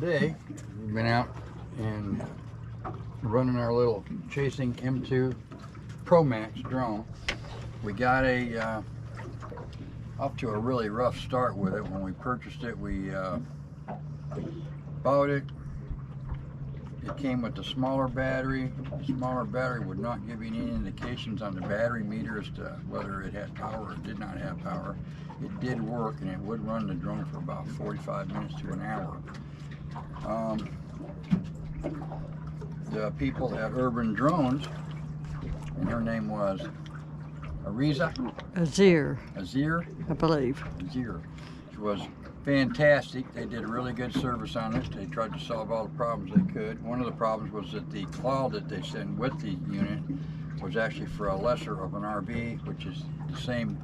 today we've been out and running our little Chasing M2 Pro Max drone. We got off to a really rough start with it. When we purchased it, we bought it. It came with the smaller battery. The smaller battery would not give you any indications on the battery meter as to whether it had power or did not have power. It did work, and it would run the drone for about 45 minutes to an hour. The people at Urban Drones, and her name was Azir, I believe. Azir. She was fantastic. They did a really good service on it. They tried to solve all the problems they could. One of the problems was that the claw that they sent with the unit was actually for a lesser of an RV, which is the same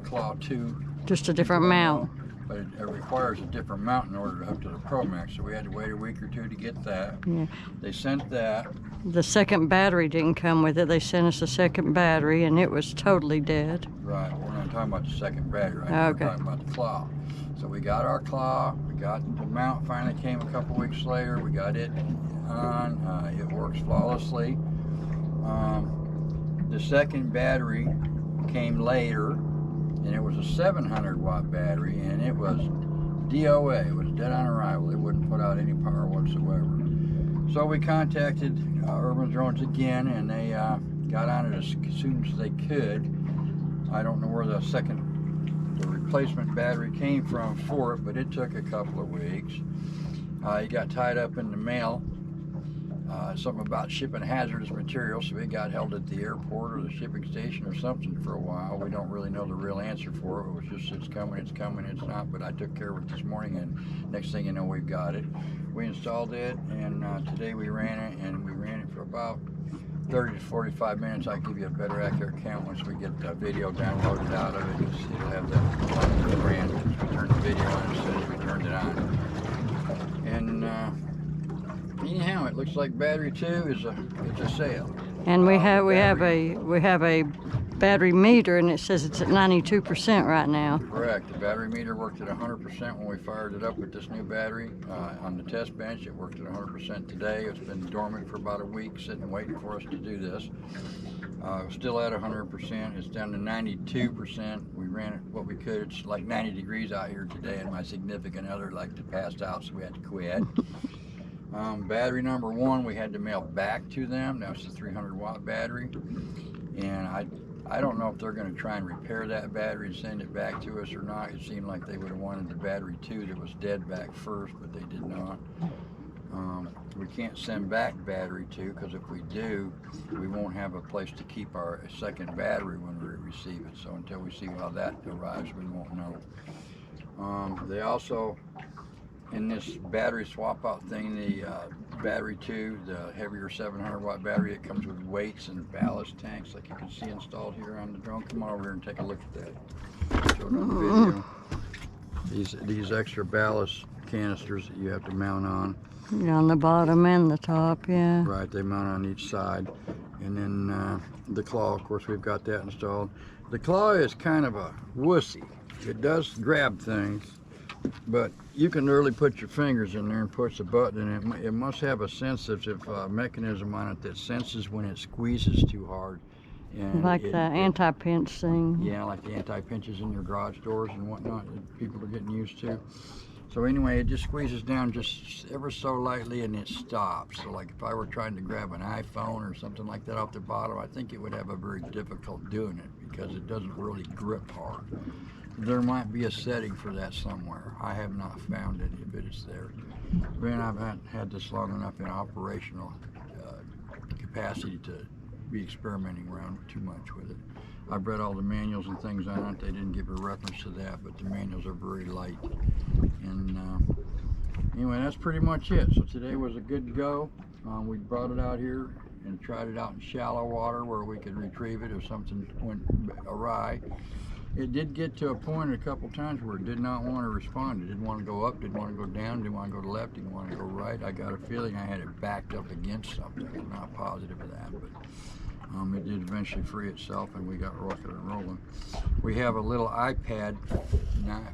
claw 2. Just a different mount. But it requires a different mount in order to hook to the Pro Max, so we had to wait a week or two to get that. Yeah. They sent that. The second battery didn't come with it. They sent us a second battery, and it was totally dead. Right, we're not talking about the second battery, right? Okay. We're talking about the claw. So we got our claw, we got the mount, finally came a couple weeks later, we got it on, it works flawlessly. The second battery came later, and it was a 700 watt battery, and it was DOA, it was dead on arrival. It wouldn't put out any power whatsoever. So we contacted Urban Drones again, and they got on it as soon as they could. I don't know where the replacement battery came from for it, but it took a couple of weeks. It got tied up in the mail, something about shipping hazardous materials, so it got held at the airport or the shipping station or something for a while. We don't really know the real answer for it. It was just, it's coming, it's not, but I took care of it this morning, and next thing you know, we've got it. We installed it, and today we ran it, and we ran it for about 30 to 45 minutes. I'll give you a better accurate count once we get the video downloaded out of it, because it'll have the brand. We turned the video on as soon as we turned it on. And anyhow, it looks like battery 2 is a sale. And we have a battery meter, and it says it's at 92% right now. Correct. The battery meter worked at 100% when we fired it up with this new battery on the test bench. It worked at 100% today. It's been dormant for about a week, sitting and waiting for us to do this. Still at 100%. It's down to 92%. We ran it what we could. It's like 90 degrees out here today, and my significant other liked to pass out, so we had to quit. Battery number 1 we had to mail back to them. That was the 300 watt battery, and I don't know if they're going to try and repair that battery and send it back to us or not. It seemed like they would have wanted the battery 2 that was dead back first, but they did not. We can't send back battery 2, because if we do, we won't have a place to keep our second battery when we receive it. So until we see how that arrives, we won't know. They also, in this battery swap out thing, the battery 2, the heavier 700 watt battery, it comes with weights and ballast tanks like you can see installed here on the drone. Come on over here and take a look at that. Show it on the video. These extra ballast canisters that you have to mount on. On the bottom and the top, yeah. Right, they mount on each side. And then the claw, of course, we've got that installed. The claw is kind of a wussy. It does grab things, but you can literally put your fingers in there and push the button, and it must have a sensitive mechanism on it that senses when it squeezes too hard. And like the anti-pinch thing. Yeah, like the anti-pinches in your garage doors and whatnot that people are getting used to. So anyway, it just squeezes down just ever so lightly, and it stops. So like if I were trying to grab an iPhone or something like that off the bottom, I think it would have a very difficult doing it, because it doesn't really grip hard. There might be a setting for that somewhere. I have not found it, if it is there. Man, I've had this long enough in operational capacity to be experimenting around too much with it. I've read all the manuals and things on it. They didn't give a reference to that, but the manuals are very light. And anyway, that's pretty much it. So today was a good go. We brought it out here and tried it out in shallow water where we could retrieve it if something went awry. It did get to a point a couple times where it did not want to respond. It didn't want to go up, didn't want to go down, didn't want to go to left, didn't want to go right. I got a feeling I had it backed up against something. I'm not positive of that, but it did eventually free itself, and we got rocking and rolling. We have a little iPad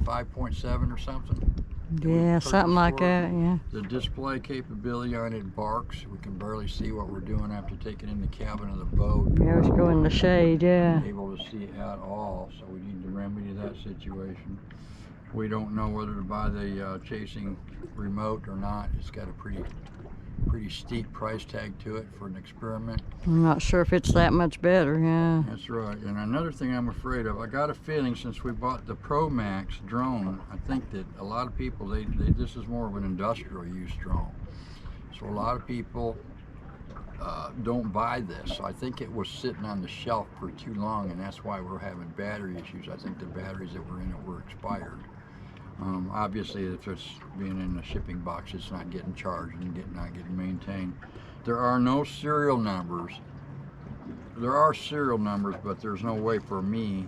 5.7 or something. Yeah, something like that, yeah. The display capability on it barks. We can barely see what we're doing after taking in the cabin of the boat. Yeah, let's go in the shade, yeah. Able to see at all, so we need to remedy that situation. We don't know whether to buy the Chasing remote or not. It's got a pretty steep price tag to it for an experiment. I'm not sure if it's that much better, yeah. That's right. And another thing I'm afraid of, I got a feeling since we bought the Pro Max drone, I think that a lot of people, this is more of an industrial use drone. So a lot of people don't buy this. So I think it was sitting on the shelf for too long, and that's why we're having battery issues. I think the batteries that were in it were expired. Obviously, if it's being in a shipping box, it's not getting charged and not getting maintained. There are no serial numbers. There are serial numbers, but there's no way for me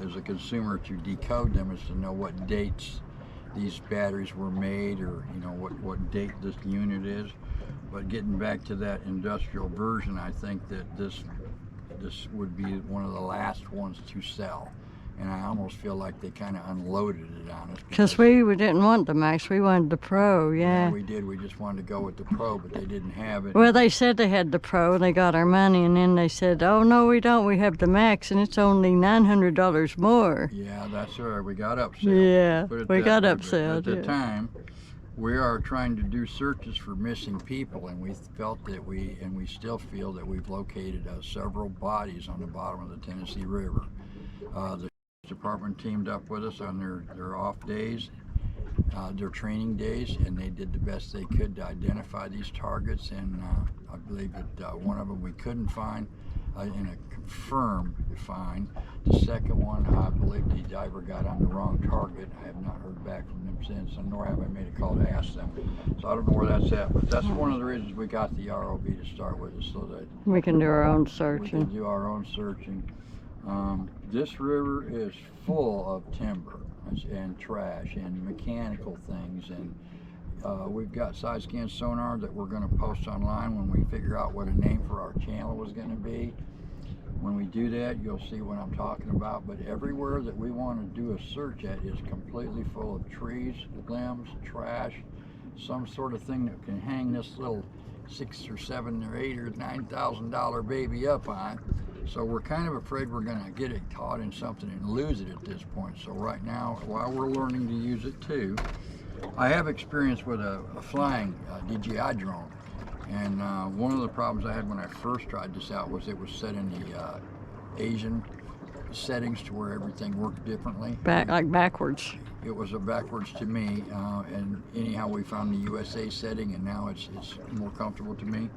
as a consumer to decode them as to know what dates these batteries were made, or what date this unit is. But getting back to that industrial version, I think that this would be one of the last ones to sell. And I almost feel like they kind of unloaded it on us. Because we didn't want the Max, we wanted the Pro, yeah. Yeah, we did. We just wanted to go with the Pro, but they didn't have it. Well, they said they had the Pro, they got our money, and then they said, oh, no, we don't, we have the Max, and it's only $900 more. Yeah, that's right. We got upset. Yeah, we got upset. At the time, we are trying to do searches for missing people, and we felt that we still feel that we've located several bodies on the bottom of the Tennessee River. The department teamed up with us on their off days, their training days, and they did the best they could to identify these targets. And I believe that one of them we couldn't find in a confirmed find. The second one, I believe the diver got on the wrong target. I have not heard back from them since, and nor have I made a call to ask them. So I don't know where that's at, but that's one of the reasons we got the ROV to start with, is so that we can do our own we searching. can do our own searching. This river is full of timber and trash and mechanical things, and we've got side scan sonar that we're going to post online when we figure out what a name for our channel was going to be. When we do that, you'll see what I'm talking about. But everywhere that we want to do a search at is completely full of trees, limbs, trash, some sort of thing that can hang this little $6 or $7 or $8 or $9,000 baby up on. So we're kind of afraid we're going to get it caught in something and lose it at this point. So right now, while we're learning to use it too, I have experience with a flying DJI drone. And one of the problems I had when I first tried this out was it was set in the Asian settings to where everything worked differently. Like backwards. It was backwards to me, and anyhow we found the USA setting, and now it's more comfortable to me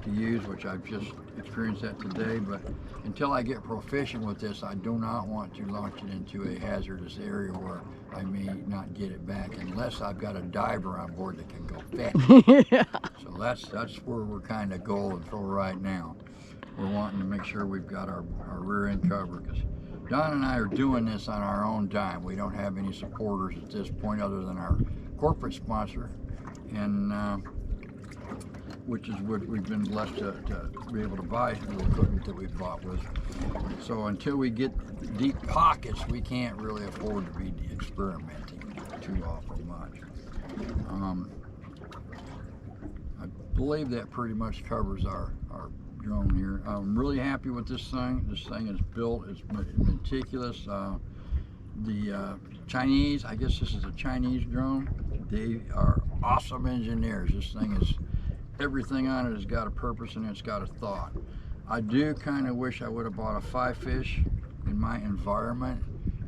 to use, which I've just experienced that today. But until I get proficient with this, I do not want to launch it into a hazardous area where I may not get it back, unless I've got a diver on board that can go fetch. Yeah. So that's where we're kind of going for right now. We're wanting to make sure we've got our rear end covered, because Don and I are doing this on our own dime. We don't have any supporters at this point other than our corporate sponsor, and which is what we've been blessed to be able to buy the equipment that we've bought with. So until we get deep pockets, we can't really afford to be experimenting too awful much. I believe that pretty much covers our drone here. I'm really happy with this thing. This thing is built, it's meticulous. The Chinese, I guess this is a Chinese drone. They are awesome engineers. This thing is, everything on it has got a purpose and it's got a thought. I do kind of wish I would have bought a 5-fish in my environment,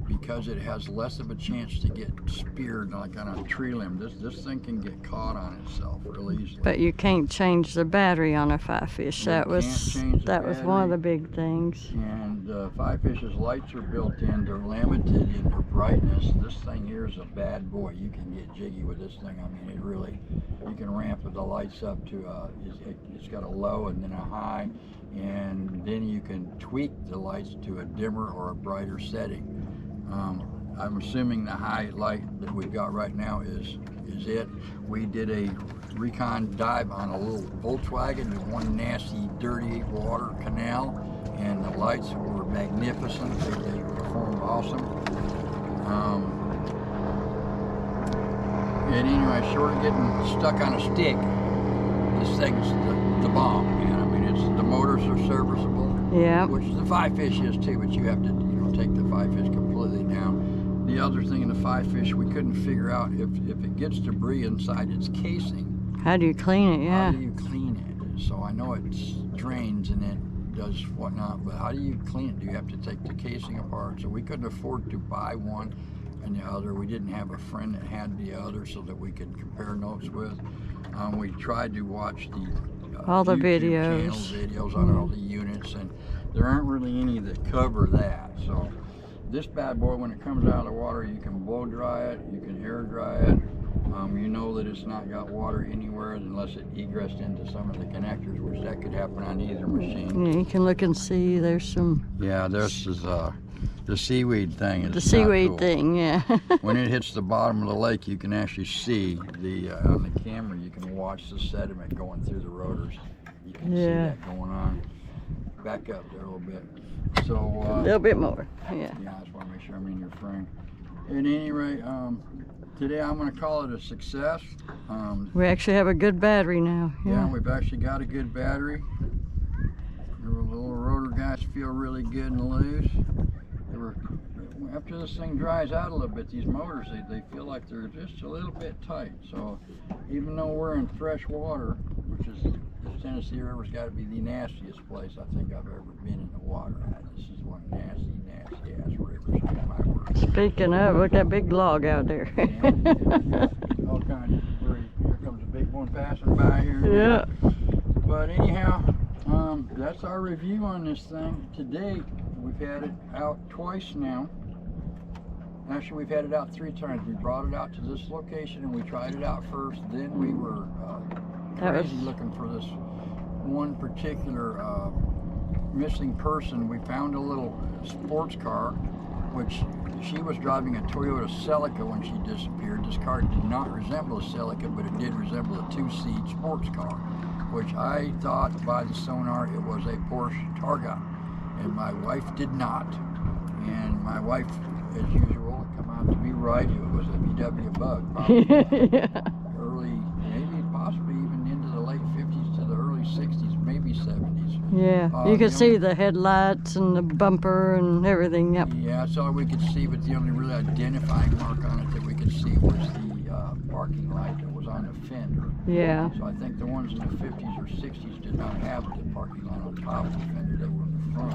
because it has less of a chance to get speared like on a tree limb. This thing can get caught on itself really easily. But you can't change the battery on a 5-fish. That was one of the big things. And 5-fish's lights are built in. They're limited in their brightness. This thing here is a bad boy. You can get jiggy with this thing. I mean, it really, you can ramp the lights up to it's got a low and then a high, and then you can tweak the lights to a dimmer or a brighter setting. I'm assuming the high light that we've got right now is it. We did a recon dive on a little Volkswagen in one nasty, dirty water canal, and the lights were magnificent. They performed awesome. And anyway, short of getting stuck on a stick, this thing's the bomb, man. I mean, the motors are serviceable. Yeah. Which the 5-fish is too, but you have to, take the 5-fish completely down. The other thing in the 5-fish, we couldn't figure out if it gets debris inside its casing. How do you clean it? Yeah. How do you clean it? So I know it drains and it does whatnot, but how do you clean it? Do you have to take the casing apart? So we couldn't afford to buy one and the other. We didn't have a friend that had the other so that we could compare notes with. We tried to watch all the YouTube videos on all the units, and there aren't really any that cover that. So this bad boy, when it comes out of the water, you can blow dry it, you can air dry it. You know that it's not got water anywhere unless it egressed into some of the connectors, which that could happen on either machine. Yeah, you can look and see. There's some. Yeah, this is the seaweed thing. The seaweed cool. thing, yeah. When it hits the bottom of the lake, you can actually see on the camera. You can watch the sediment going through the rotors. You can see that going on. Back up there a little bit. So a little bit more. Yeah. Yeah, I just want to make sure I'm in your frame. At any rate, today I'm going to call it a success. We actually have a good battery now. Yeah, we've actually got a good battery. The little rotor guys feel really good and loose. After this thing dries out a little bit, these motors, they feel like they're just a little bit tight. So even though we're in fresh water, which is the Tennessee River's got to be the nastiest place I think I've ever been in the water at. This is one nasty ass river, so my word. Speaking of, look at that big log out there. All kinds of debris. Here comes a big one passing by here. Yeah. But anyhow, that's our review on this thing. To date, we've had it out twice now. Actually, we've had it out 3 times. We brought it out to this location and we tried it out first. Then we were crazy looking for this one particular missing person. We found a little sports car, which she was driving a Toyota Celica when she disappeared. This car did not resemble a Celica, but it did resemble a 2-seat sports car, which I thought by the sonar it was a Porsche Targa, and my wife did not. And my wife, as usual, come out to be right. It was a VW Bug, probably early, maybe possibly even into the late 50s to the early 60s, maybe 70s. Yeah, you could see the headlights and the bumper and everything. Yep. Yeah, that's all we could see, but the only really identifying mark on it that we could see was the parking light that was on the fender. Yeah. So I think the ones in the 50s or 60s did not have the parking light on top of the fender. They were in the front.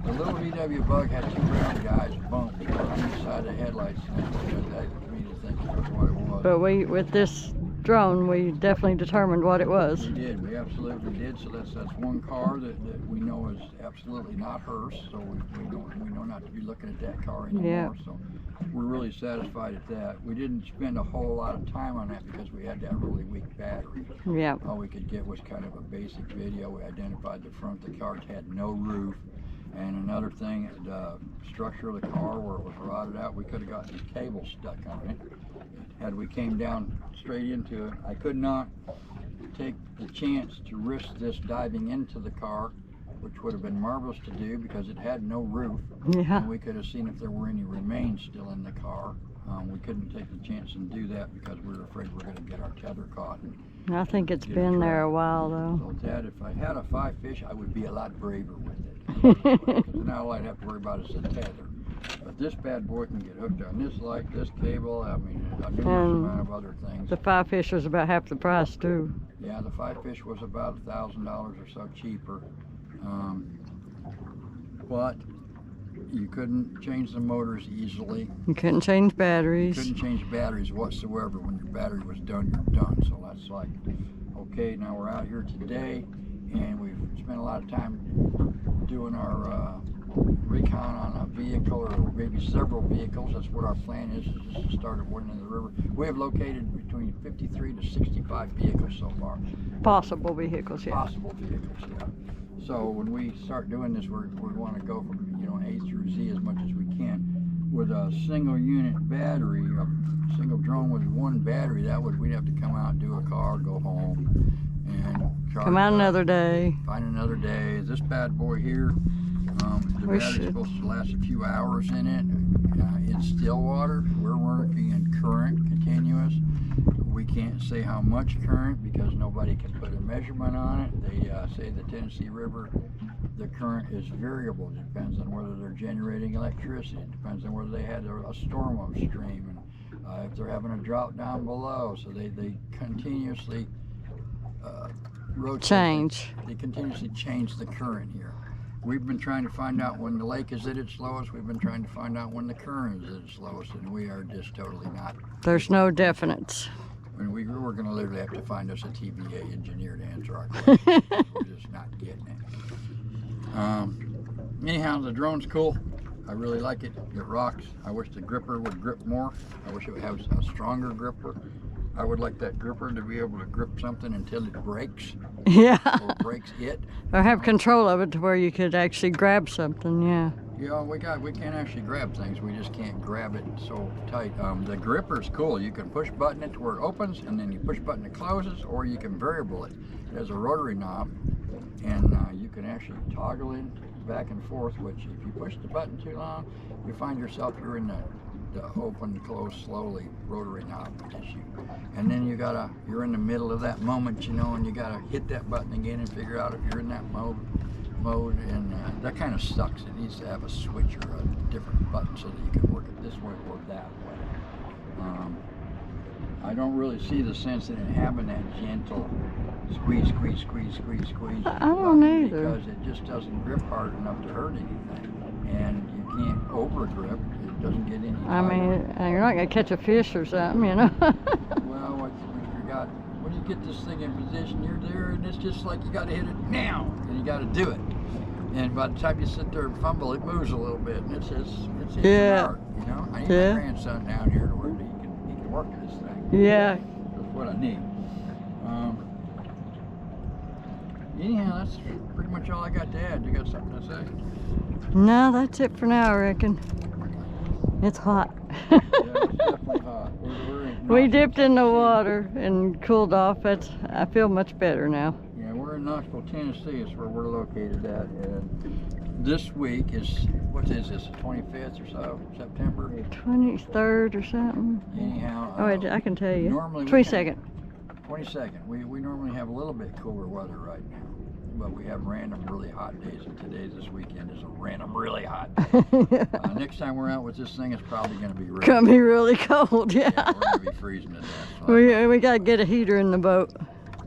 The little VW Bug had 2 brown guys bumped on the side of the headlights, and that led me to think that's what it was. But with this drone, we definitely determined what it was. We did. We absolutely did. So that's one car that we know is absolutely not hers. So we know not to be looking at that car anymore. Yeah. So we're really satisfied at that. We didn't spend a whole lot of time on that because we had that really weak battery. Yeah. All we could get was kind of a basic video. We identified the front. The car had no roof. And another thing, the structure of the car where it was rotted out, we could have gotten the cable stuck on it. Had we came down straight into it, I could not take the chance to risk this diving into the car, which would have been marvelous to do because it had no roof. Yeah. And we could have seen if there were any remains still in the car. We couldn't take the chance and do that because we were afraid we were going to get our tether caught. I think it's been there a while though. So Dad, if I had a 5-fish, I would be a lot braver with it. Because now all I'd have to worry about is the tether. But this bad boy can get hooked on this light, this cable, I mean, a numerous amount of other things. The 5-fish was about half the price too. Yeah, the 5-fish was about $1,000 or so cheaper. But you couldn't change the motors easily. You couldn't change batteries. You couldn't change batteries whatsoever. When your battery was done, you're done. So that's like, okay, now we're out here today, and we've spent a lot of time doing our recon on a vehicle or maybe several vehicles. That's what our plan is just to start avoiding the river. We have located between 53 to 65 vehicles so far. Possible vehicles, yeah. Possible vehicles, yeah. So when we start doing this, we want to go from A through Z as much as we can. With a single unit battery, a single drone with one battery, we'd have to come out, do a car, go home, and charge come out another day. Find another day. This bad boy here, the battery's supposed to last a few hours in it. In still water, we're working in current, continuous. We can't say how much current because nobody can put a measurement on it. They say the Tennessee River, the current is variable. It depends on whether they're generating electricity. It depends on whether they had a storm upstream, and if they're having a drought down below. So they continuously rotate. They continuously change the current here. We've been trying to find out when the lake is at its lowest. We've been trying to find out when the current is at its lowest, and we are just totally not. There's no definites. And we're going to literally have to find us a TVA engineer to answer our questions. We're just not getting it. Anyhow, the drone's cool. I really like it. It rocks. I wish the gripper would grip more. I wish it would have a stronger gripper. I would like that gripper to be able to grip something until it breaks. Yeah. Or breaks it. Or have control of it to where you could actually grab something, yeah. Yeah, we can actually grab things. We just can't grab it so tight. The gripper's cool. You can push button it to where it opens, and then you push button it closes, or you can variable it. It has a rotary knob, and you can actually toggle it back and forth, which if you push the button too long, you find yourself you're in the open, close, slowly rotary knob issue. And then you're in the middle of that moment, you know, and you gotta hit that button again and figure out if you're in that mode, and that kind of sucks. It needs to have a switch or a different button so that you can work it this way or that way. I don't really see the sense in it having that gentle squeeze. I don't either. Because it just doesn't grip hard enough to hurt anything, and you can't over grip. It doesn't get any tighter. I mean, you're not gonna catch a fish or something, you know. Well, what you forgot, when you get this thing in position, you're there, and it's just like you got to hit it now, and you got to do it. And by the time you sit there and fumble, it moves a little bit, and it's Yeah. art, you know. I need Yeah. my grandson down here to where he can work this thing. Yeah. That's what I need. Anyhow, that's pretty much all I got to add. You got something to say? No, that's it for now, I reckon. It's hot. Yeah, it's definitely hot. We're in We Knoxville, dipped in the Tennessee. water and cooled off. I feel much better now. Yeah, we're in Knoxville, Tennessee. Is where we're located at. And this week is, what is this, the 25th or so, September? 23rd or something. Anyhow. Oh, I can tell you. Normally 22nd. 22nd. We normally have a little bit cooler weather right now, but we have random really hot days, and today, this weekend, is a random really hot day. Next time we're out with this thing, it's probably going to be really Gonna be really cold, yeah. Yeah, we're going to be freezing to death. So We gotta get a heater in the boat.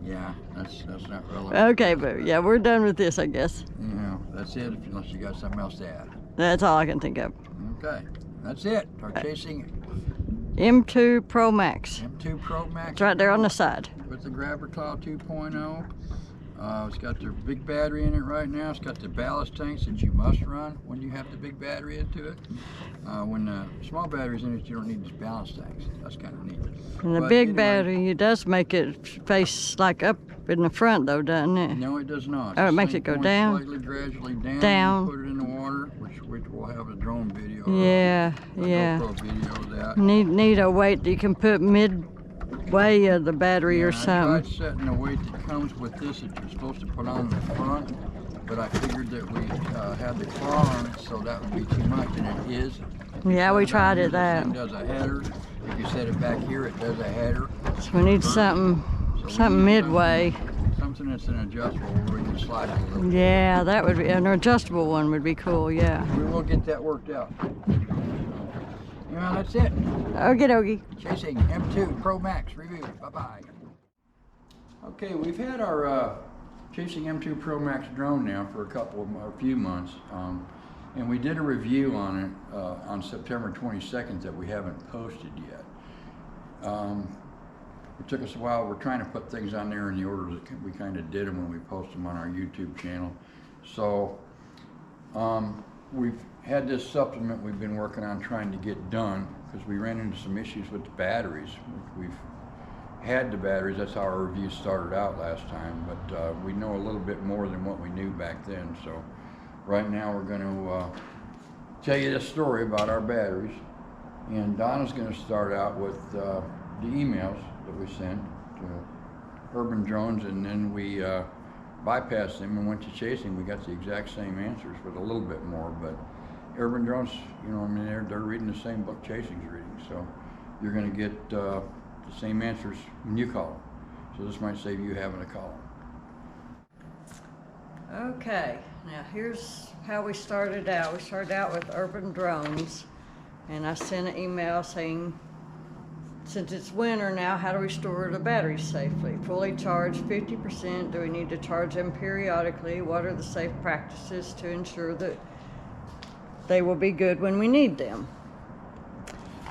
yeah, that's not relevant. Okay, boo. Yeah, we're done with this, I guess. Anyhow, that's it, unless you got something else to add. That's all I can think of. Okay, that's it. Our Chasing M2 Pro Max. M2 Pro Max. It's right there on the side. With the Grabber Claw 2.0. It's got the big battery in it right now. It's got the ballast tanks that you must run when you have the big battery into it. When the small battery's in it, you don't need these ballast tanks. That's kind of neat. And the But big anyway, battery, it does make it face like up in the front though, doesn't it? No, it does not. Oh, it This makes thing it go points down? Slightly, gradually down. Down. You put it in the water, which we'll have a drone video. Yeah, a yeah. GoPro video of that. Need a weight that you can put midway of the battery or I something. tried setting the weight that comes with this that you're supposed to put on the front, but I figured that we had the claw on it, so that would be too much, and it is. If you Yeah, set we it tried on here, it this out. thing does a header. If you set it back here, it does a header. So we need something So we something need midway. Something that's an adjustable where we can slide it a little bit. Yeah, that would be an adjustable one would be cool, yeah. We will get that worked out. Well, that's it. Okie dokie. Chasing M2 Pro Max review. Bye-bye. Okay, we've had our Chasing M2 Pro Max drone now for a few months, and we did a review on it on September 22nd that we haven't posted yet. It took us a while. We're trying to put things on there in the order that we kind of did them when we post them on our YouTube channel. So we've had this supplement we've been working on trying to get done because we ran into some issues with the batteries. We've had the batteries, that's how our review started out last time, but we know a little bit more than what we knew back then. So right now we're going to tell you this story about our batteries, and Donna's going to start out with the emails that we sent to Urban Drones, and then we bypassed them and went to Chasing. We got the exact same answers with a little bit more, but Urban Drones, you know, I mean, they're reading the same book Chasing's reading, so you're going to get the same answers when you call them. So this might save you having to call them. Okay, now here's how we started out. We started out with urban drones, and I sent an email saying, since it's winter now, how do we store the batteries safely? Fully charged, 50%. Do we need to charge them periodically? What are the safe practices to ensure that they will be good when we need them?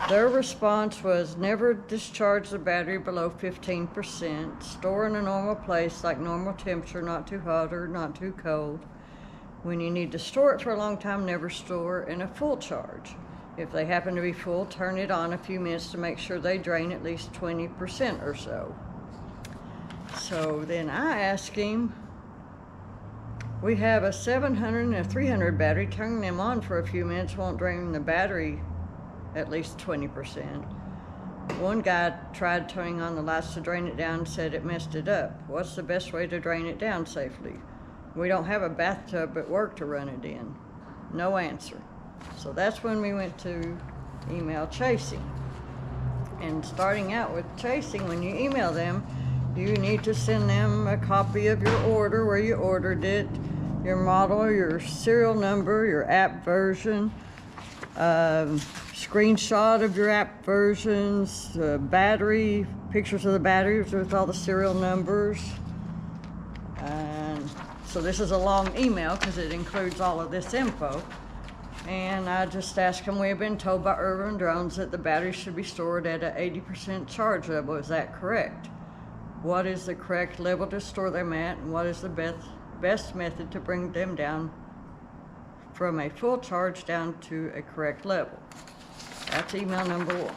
Their response was never discharge the battery below 15%. Store in a normal place like normal temperature, not too hot or not too cold. When you need to store it for a long time, never store in a full charge. If they happen to be full, turn it on a few minutes to make sure they drain at least 20% or so. So then I asked him, we have a 700 and a 300 battery. Turning them on for a few minutes won't drain the battery at least 20%. One guy tried turning on the lights to drain it down and said it messed it up. What's the best way to drain it down safely? We don't have a bathtub at work to run it in. No answer. So that's when we went to email Chasing. And starting out with Chasing, when you email them, you need to send them a copy of your order, where you ordered it, your model, your serial number, your app version, screenshot of your app versions, battery, pictures of the batteries with all the serial numbers. And so this is a long email because it includes all of this info. And I just asked him, we have been told by urban drones that the batteries should be stored at an 80% charge level. Is that correct? What is the correct level to store them at, and what is the best method to bring them down from a full charge down to a correct level? That's email number 1.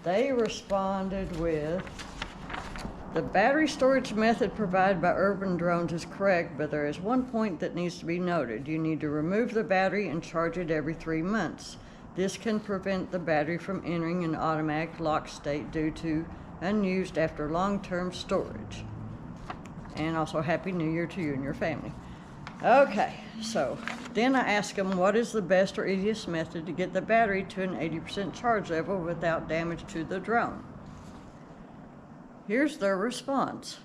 They responded with, the battery storage method provided by urban drones is correct, but there is one point that needs to be noted. You need to remove the battery and charge it every 3 months. This can prevent the battery from entering an automatic lock state due to unused after long-term storage. And also Happy New Year to you and your family. Okay, so then I asked them, what is the best or easiest method to get the battery to an 80% charge level without damage to the drone? Here's their response.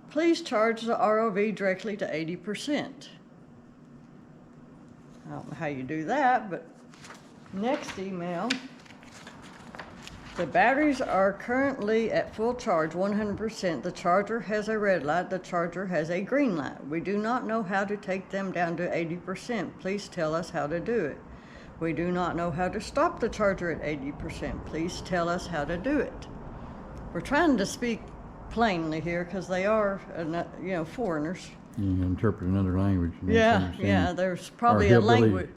Please charge the ROV directly to 80%. I don't know how you do that, but next email. The batteries are currently at full charge, 100%. The charger has a red light, the charger has a green light. We do not know how to take them down to 80%. Please tell us how to do it. We do not know how to stop the charger at 80%. Please tell us how to do it. We're trying to speak plainly here because they are, foreigners. You can interpret another language. Yeah, there's probably a language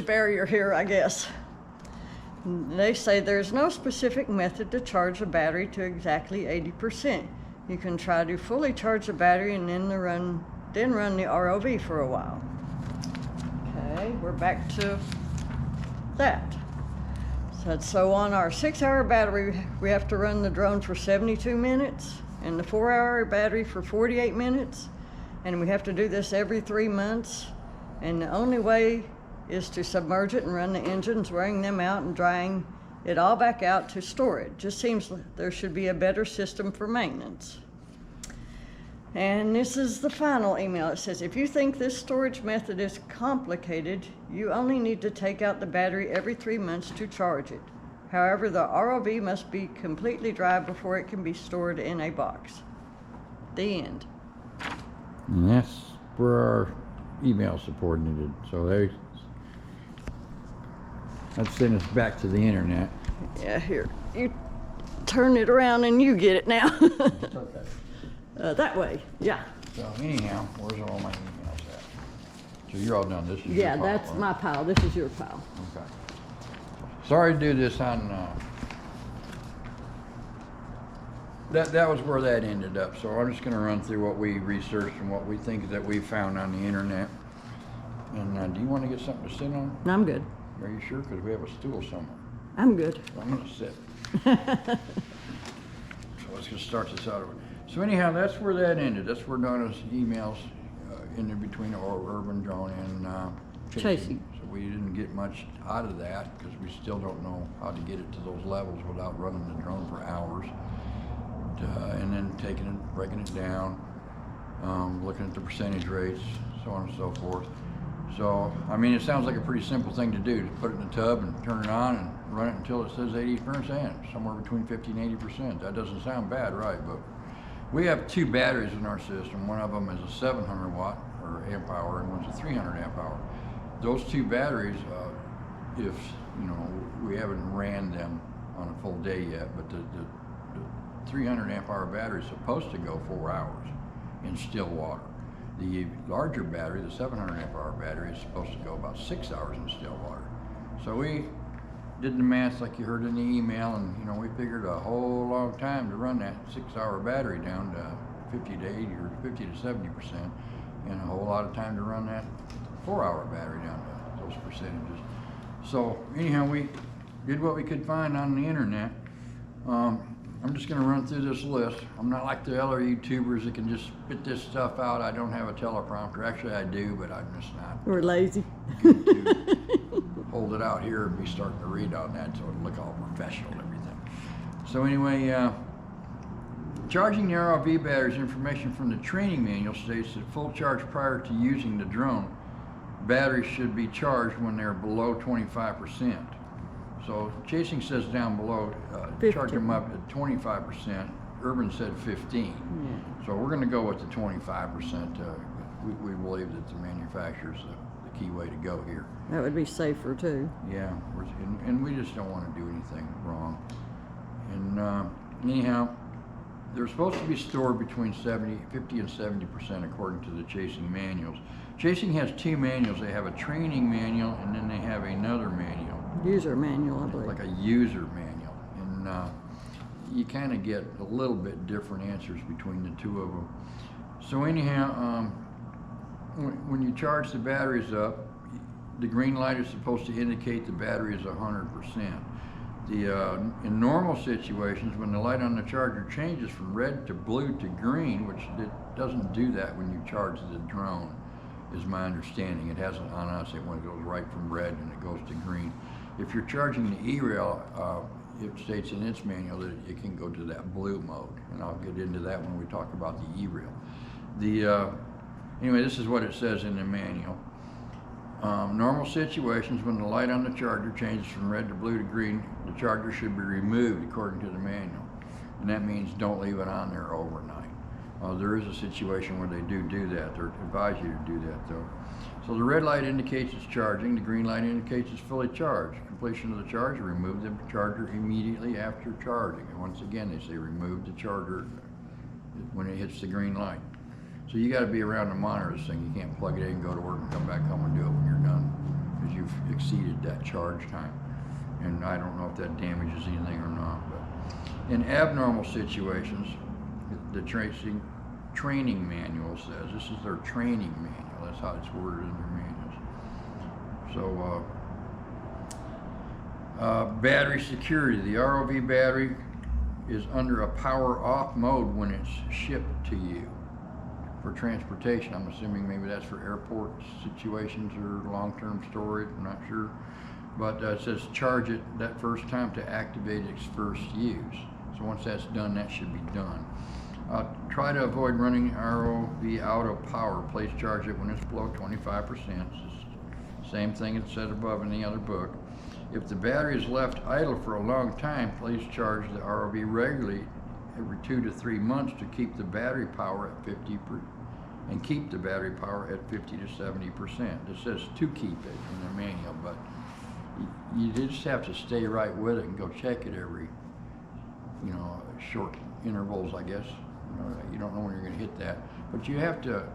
barrier here, I guess. They say there's no specific method to charge a battery to exactly 80%. You can try to fully charge the battery and then run the ROV for a while. Okay, we're back to that. So on our 6-hour battery, we have to run the drone for 72 minutes, and the 4-hour battery for 48 minutes, and we have to do this every 3 months. And the only way is to submerge it and run the engines, wearing them out and drying it all back out to store it. Just seems like there should be a better system for maintenance. And this is the final email. It says, if you think this storage method is complicated, you only need to take out the battery every 3 months to charge it. However, the ROV must be completely dry before it can be stored in a box. The end. And that's where our email support needed. So that's sending us back to the internet. Yeah, here, you turn it around and you get it now. Okay. That way, yeah. So anyhow, where's all my emails at? So you're all done. This is Yeah, your pile, that's right? my pile. This is your pile. Okay. Sorry to do this on. That was where that ended up. So I'm just going to run through what we researched and what we think that we found on the internet. And do you want to get something to sit on? No, I'm good. Are you sure? Because we have a stool somewhere. I'm good. So I'm going to sit. So let's just start this out over. So anyhow, that's where that ended. That's where Donna's emails in between urban drone and Chasing. So we didn't get much out of that because we still don't know how to get it to those levels without running the drone for hours. And then taking it, breaking it down, looking at the percentage rates, so on and so forth. So, I mean, it sounds like a pretty simple thing to do, to put it in the tub and turn it on and run it until it says 80%, somewhere between 50 and 80%. That doesn't sound bad, right? But we have two batteries in our system. One of them is a 700 watt or amp hour, and one's a 300 amp hour. Those two batteries, if, you know, we haven't ran them on a full day yet, but the 300 amp hour battery is supposed to go 4 hours in still water. The larger battery, the 700 amp hour battery, is supposed to go about 6 hours in still water. So we did the math like you heard in the email, and you know, we figured a whole long time to run that 6 hour battery down to 50 to 80 or 50 to 70%, and a whole lot of time to run that 4 hour battery down to those percentages. So anyhow, we did what we could find on the internet. I'm just going to run through this list. I'm not like the other YouTubers that can just spit this stuff out. I don't have a teleprompter. Actually, I do, but I'm just not. We're lazy. Good to hold it out here and be starting to read on that so it'll look all professional and everything. So anyway, charging the ROV batteries, information from the training manual states that full charge prior to using the drone. Batteries should be charged when they're below 25%. So Chasing says down below, charge them up at 25%. Urban said 15. Yeah. So we're going to go with the 25%. We believe that the manufacturer's the key way to go here. That would be safer too. Yeah, and we just don't want to do anything wrong. And anyhow, they're supposed to be stored between 50 and 70% according to the Chasing manuals. Chasing has two manuals. They have a training manual and then they have another manual. User manual, I believe. Like a user manual. And you kind of get a little bit different answers between the two of them. So anyhow, when you charge the batteries up, the green light is supposed to indicate the battery is 100%. In normal situations, when the light on the charger changes from red to blue to green, which it doesn't do that when you charge the drone, is my understanding. It hasn't on us. It goes right from red and it goes to green. If you're charging the E-rail, it states in its manual that it can go to that blue mode, and I'll get into that when we talk about the E-rail. Anyway, this is what it says in the manual. Normal situations, when the light on the charger changes from red to blue to green, the charger should be removed according to the manual. And that means don't leave it on there overnight. There is a situation where they do that. They advise you to do that though. So the red light indicates it's charging, the green light indicates it's fully charged. Completion of the charge, remove the charger immediately after charging. And once again, they say remove the charger when it hits the green light. So you got to be around to monitor this thing. You can't plug it in and go to work and come back home and do it when you're done, because you've exceeded that charge time. And I don't know if that damages anything or not. But in abnormal situations, the training manual says, this is their training manual. That's how it's worded in their manuals. So battery security. The ROV battery is under a power off mode when it's shipped to you for transportation. I'm assuming maybe that's for airport situations or long-term storage, I'm not sure. But it says charge it that first time to activate its first use. So once that's done, that should be done. Try to avoid running ROV out of power. Please charge it when it's below 25%. It's the same thing it said above in the other book. If the battery is left idle for a long time, please charge the ROV regularly every 2 to 3 months to keep the battery power at 50% and keep the battery power at 50 to 70%. It says to keep it in the manual, but you just have to stay right with it and go check it every, short intervals, I guess. You don't know when you're going to hit that, but you have to,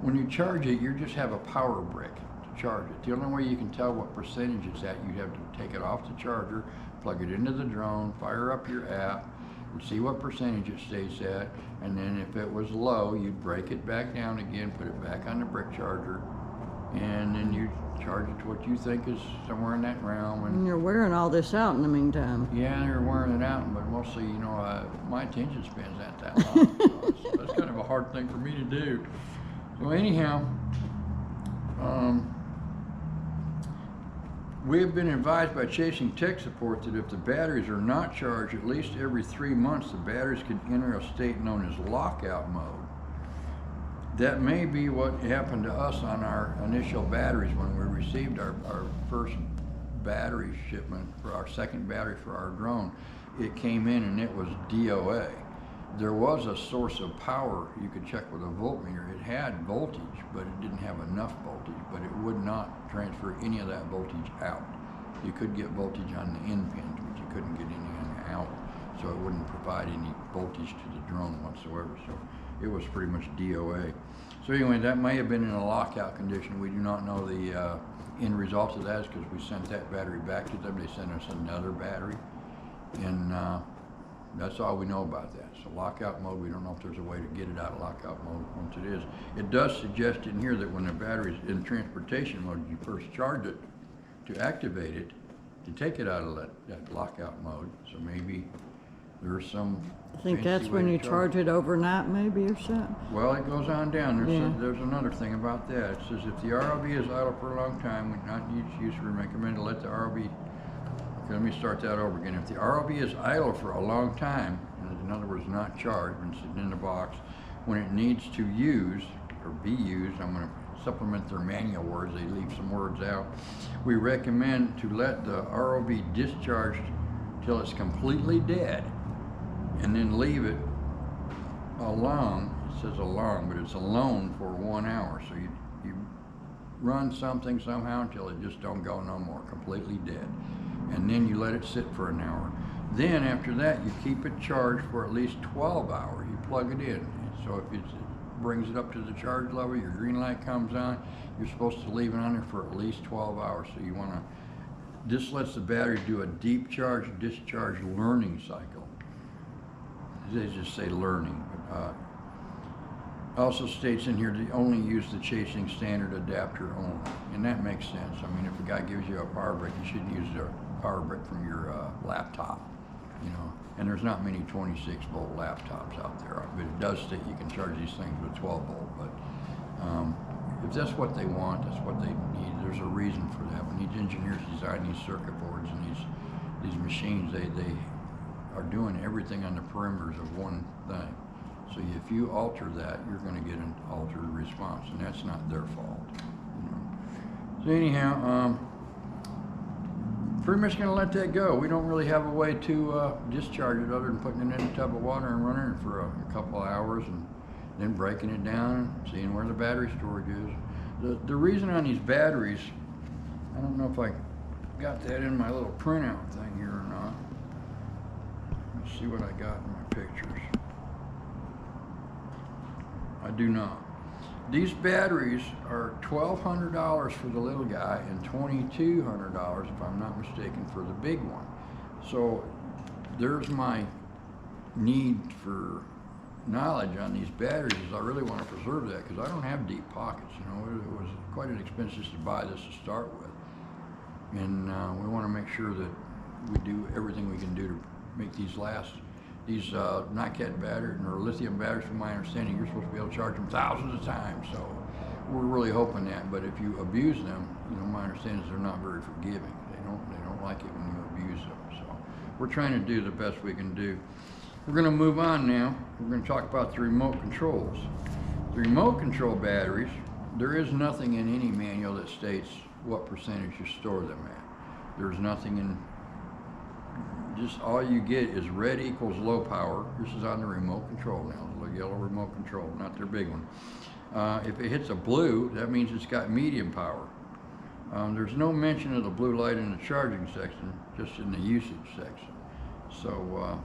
when you charge it, you just have a power brick to charge it. The only way you can tell what percentage it's at, you have to take it off the charger, plug it into the drone, fire up your app, and see what percentage it stays at, and then if it was low, you'd break it back down again, put it back on the brick charger, and then you charge it to what you think is somewhere in that realm. And you're wearing all this out in the meantime. Yeah, they're wearing it out, but mostly, my attention span's not that long. So that's kind of a hard thing for me to do. So anyhow, We have been advised by Chasing Tech Support that if the batteries are not charged at least every 3 months, the batteries can enter a state known as lockout mode. That may be what happened to us on our initial batteries when we received our first battery shipment for our second battery for our drone. It came in and it was DOA. There was a source of power. You could check with a voltmeter. It had voltage, but it didn't have enough voltage, but it would not transfer any of that voltage out. You could get voltage on the in pins, but you couldn't get any out, so it wouldn't provide any voltage to the drone whatsoever. So it was pretty much DOA. So anyway, that may have been in a lockout condition. We do not know the end result of that, because we sent that battery back to them. They sent us another battery, and that's all we know about that. So lockout mode, we don't know if there's a way to get it out of lockout mode once it is. It does suggest in here that when the battery's in transportation mode, you first charge it to activate it, to take it out of that lockout mode. So maybe there's some I think that's when you charge it overnight maybe or something. Well, it goes on down. There's another thing about that. It says if the ROV is idle for a long time, we not usually recommend to let the ROV. Let me start that over again. If the ROV is idle for a long time, in other words, not charged, when sitting in the box, when it needs to use or be used, I'm going to supplement their manual words. They leave some words out. We recommend to let the ROV discharge till it's completely dead, and then leave it alone. It says alone, but it's alone for 1 hour. So you run something somehow until it just don't go no more, completely dead. And then you let it sit for an hour. Then after that, you keep it charged for at least 12 hours. You plug it in. So if it brings it up to the charge level, your green light comes on, you're supposed to leave it on there for at least 12 hours. So you want to, this lets the battery do a deep charge, discharge learning cycle. They just say learning. Also states in here to only use the Chasing standard adapter only. And that makes sense. I mean, if a guy gives you a power brick, you shouldn't use the power brick from your laptop, you know. And there's not many 26-volt laptops out there, but it does state you can charge these things with 12-volt. But if that's what they want, that's what they need. There's a reason for that. When these engineers design these circuit boards and these machines, they are doing everything on the perimeters of one thing. So if you alter that, you're going to get an altered response, and that's not their fault. You know. So anyhow, pretty much going to let that go. We don't really have a way to discharge it other than putting it in a tub of water and running it for a couple of hours, and then breaking it down and seeing where the battery storage is. The reason on these batteries, I don't know if I got that in my little printout thing here or not. Let's see what I got in my pictures. I do not. These batteries are $1,200 for the little guy and $2,200, if I'm not mistaken, for the big one. So there's my need for knowledge on these batteries. Is I really want to preserve that, because I don't have deep pockets. You know, it was quite an expense to buy this to start with, and we want to make sure that we do everything we can do to make these last. These NiCad batteries, or lithium batteries, from my understanding, you're supposed to be able to charge them thousands of times. So we're really hoping that. But if you abuse them, you know, my understanding is they're not very forgiving. They don't like it when you abuse them. So we're trying to do the best we can do. We're going to move on now. We're going to talk about the remote controls. The remote control batteries, there is nothing in any manual that states what percentage you store them at. There's nothing in. Just all you get is red equals low power. This is on the remote control now, the little yellow remote control, not their big one. If it hits a blue, that means it's got medium power. There's no mention of the blue light in the charging section, just in the usage section. So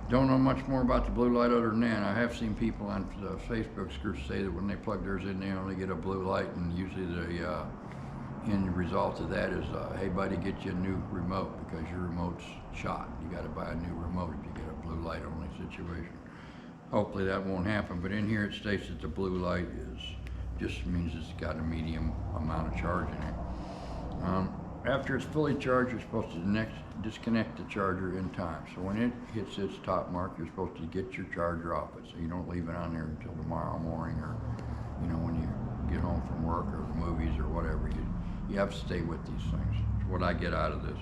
don't know much more about the blue light other than that. I have seen people on the Facebook groups say that when they plug theirs in, they only get a blue light, and usually the end result of that is, hey buddy, get you a new remote, because your remote's shot. You got to buy a new remote if you get a blue light only situation. Hopefully that won't happen, but in here it states that the blue light just means it's got a medium amount of charge in it. After it's fully charged, you're supposed to disconnect the charger in time. So when it hits its top mark, you're supposed to get your charger off it, so you don't leave it on there until tomorrow morning, or you know, when you get home from work or the movies or whatever. You have to stay with these things. It's what I get out of this.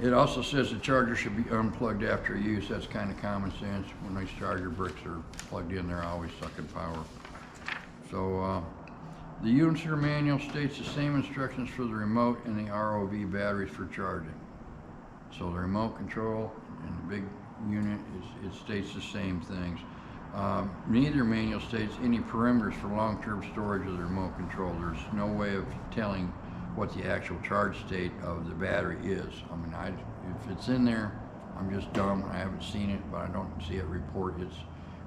It also says the charger should be unplugged after use. That's kind of common sense. When these charger bricks are plugged in, they're always sucking power. So the user manual states the same instructions for the remote and the ROV batteries for charging. So the remote control and the big unit, it states the same things. Neither manual states any parameters for long-term storage of the remote control. There's no way of telling what the actual charge state of the battery is. I mean, if it's in there, I'm just dumb. I haven't seen it, but I don't see it report its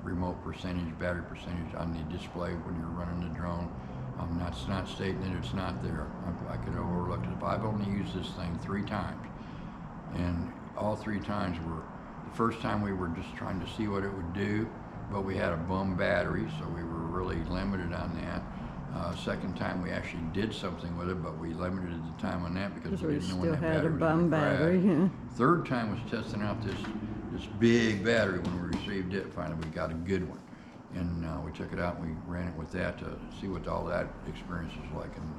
remote percentage, battery percentage on the display when you're running the drone. That's not stating that it's not there. I could have overlooked it. I've only used this thing 3 times, and all 3 times were, the first time we were just trying to see what it would do, but we had a bum battery, so we were really limited on that. Second time we actually did something with it, but we limited the time on that because we didn't know when that battery was going to crash. Yeah. Third time was testing out this big battery. When we received it, finally we got a good one, and we took it out and we ran it with that to see what all that experience was like, and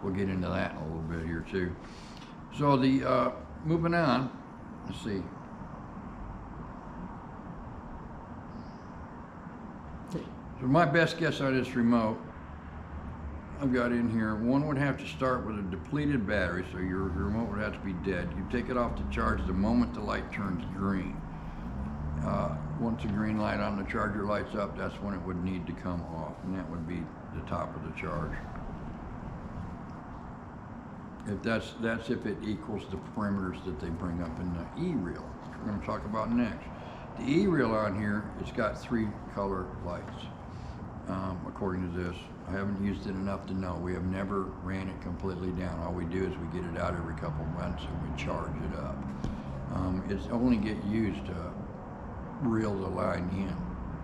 we'll get into that in a little bit here too. So the moving on, let's see. So my best guess on this remote, I've got in here, one would have to start with a depleted battery, so your remote would have to be dead. You take it off to charge the moment the light turns green. Once the green light on the charger lights up, that's when it would need to come off, and that would be the top of the charge. If that's if it equals the parameters that they bring up in the E-reel, which we're going to talk about next. The E-reel on here, it's got 3 color lights, according to this. I haven't used it enough to know. We have never ran it completely down. All we do is we get it out every couple months and we charge it up. It's only get used to reel the line in,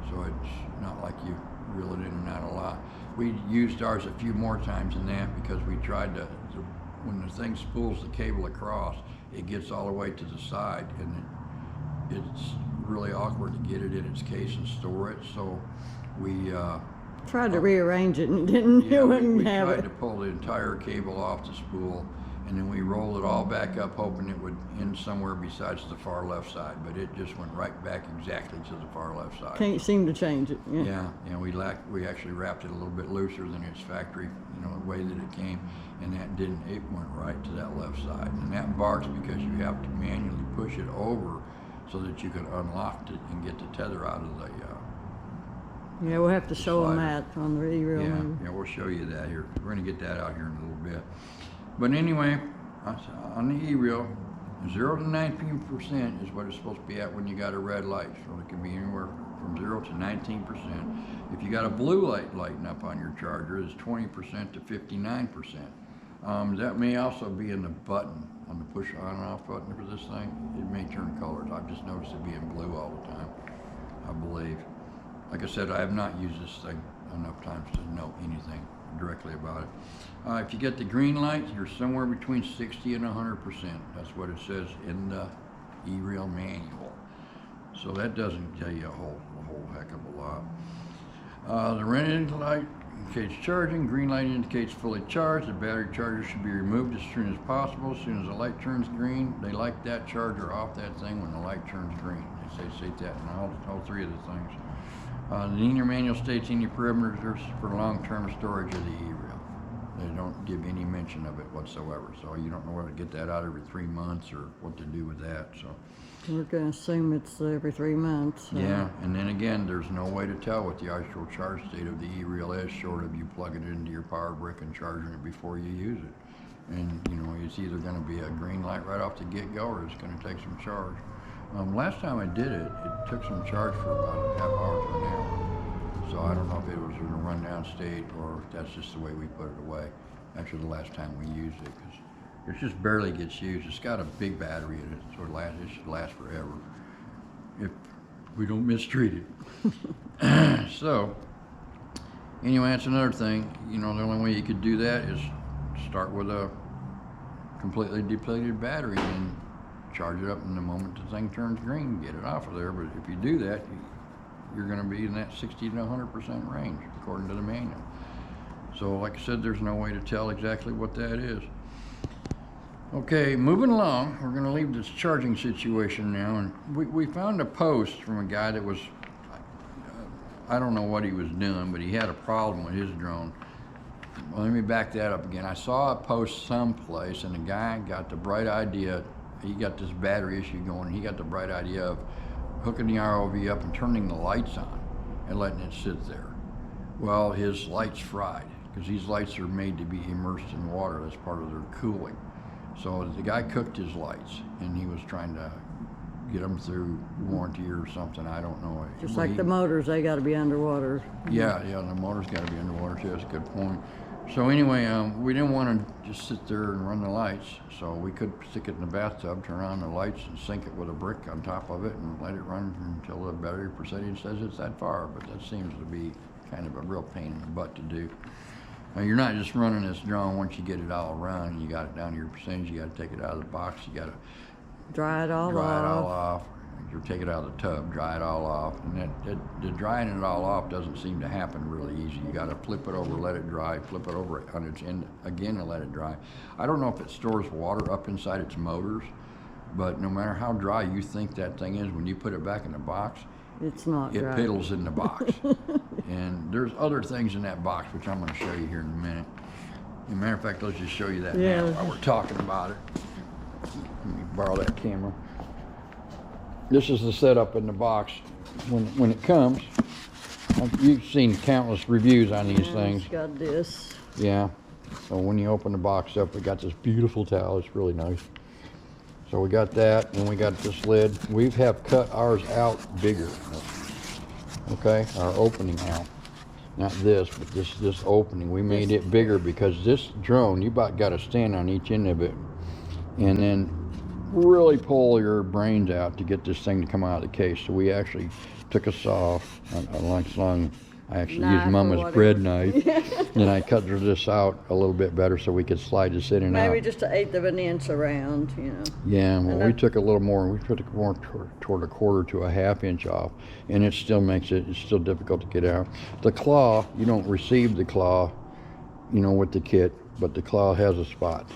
so it's not like you reel it in and out a lot. We used ours a few more times than that because we tried to when the thing spools the cable across, it gets all the way to the side, and it's really awkward to get it in its case and store it. So we tried to rearrange it and didn't. Yeah, we have tried it. to pull the entire cable off the spool, and then we rolled it all back up, hoping it would end somewhere besides the far left side. But it just went right back exactly to the far left side. Can't seem to change it. Yeah, we actually wrapped it a little bit looser than its factory, the way that it came, and it went right to that left side. And that barks because you have to manually push it over so that you can unlock it and get the tether out of the Yeah, we'll have to show them slider. that on the E-reel. Yeah, we'll show you that here. We're going to get that out here in a little bit. But anyway, on the E-reel, 0 to 19% is what it's supposed to be at when you got a red light. So it can be anywhere from 0 to 19%. If you got a blue light lighting up on your charger, it's 20% to 59%. That may also be in the button, on the push on and off button for this thing. It may turn colors. I've just noticed it being blue all the time, I believe. Like I said, I have not used this thing enough times to know anything directly about it. If you get the green light, you're somewhere between 60 and 100%. That's what it says in the E-reel manual. So that doesn't tell you a whole heck of a lot. The red light indicates charging. Green light indicates fully charged. The battery charger should be removed as soon as possible. As soon as the light turns green, they like that charger off that thing when the light turns green. They say that in all 3 of the things. The Neener manual states any parameters for long-term storage of the E-reel. They don't give any mention of it whatsoever, so you don't know where to get that out every 3 months or what to do with that. So We're going to assume it's every 3 months. yeah, and then again, there's no way to tell what the actual charge state of the E-reel is, short of you plugging it into your power brick and charging it before you use it. And it's either going to be a green light right off the get-go, or it's going to take some charge. Last time I did it, it took some charge for about a half hour to an hour. So I don't know if it was in a rundown state or if that's just the way we put it away after the last time we used it, because it just barely gets used. It's got a big battery in it, so it should last forever if we don't mistreat it. So anyway, that's another thing. The only way you could do that is start with a completely depleted battery and charge it up in the moment the thing turns green, get it off of there. But if you do that, you're going to be in that 60 to 100% range according to the manual. So like I said, there's no way to tell exactly what that is. Okay, moving along, we're gonna leave this charging situation now, and we found a post from a guy that was, I don't know what he was doing, but he had a problem with his drone. Well, let me back that up again. I saw a post someplace, and a guy got the bright idea, he got this battery issue going, and he got the bright idea of hooking the ROV up and turning the lights on and letting it sit there. Well, his lights fried, because these lights are made to be immersed in water. That's part of their cooling. So the guy cooked his lights, and he was trying to get them through warranty or something. I don't know. Just like the motors, they got to be underwater. Yeah, the motor's got to be underwater too. That's a good point. So anyway, we didn't want to just sit there and run the lights, so we could stick it in the bathtub, turn on the lights, and sink it with a brick on top of it, and let it run until the battery percentage says it's that far. But that seems to be kind of a real pain in the butt to do. Now, you're not just running this drone once you get it all around and you got it down to your percentage. You got to take it out of the box. You got to dry it all off. You take it out of the tub, dry it all off, and the drying it all off doesn't seem to happen really easy. You got to flip it over, let it dry, flip it over on its end again and let it dry. I don't know if it stores water up inside its motors, but no matter how dry you think that thing is, when you put it back in the box, it's not it dry. piddles in the box. And there's other things in that box, which I'm going to show you here in a minute. As a matter of fact, let's just show you that now while we're talking about it. Let me borrow that camera. This is the setup in the box when it comes. You've seen countless reviews on these things. It's got this. Yeah. So when you open the box up, we got this beautiful towel. It's really nice. So we got that, and we got this lid. We have cut ours out bigger. Okay, our opening out. Not this, but this opening. We made it bigger because this drone, you about got to stand on each end of it, and then really pull your brains out to get this thing to come out of the case. So we actually took a saw, a long, I actually used Mama's bread knife, and I cut this out a little bit better so we could slide this in and out. Maybe just 1/8 of an inch around, you know. Yeah, well, we took a little more. We took more toward 1/4 to a 1/2 inch off, and it still makes it's still difficult to get out. The claw, you don't receive the claw, you know, with the kit, but the claw has a spot.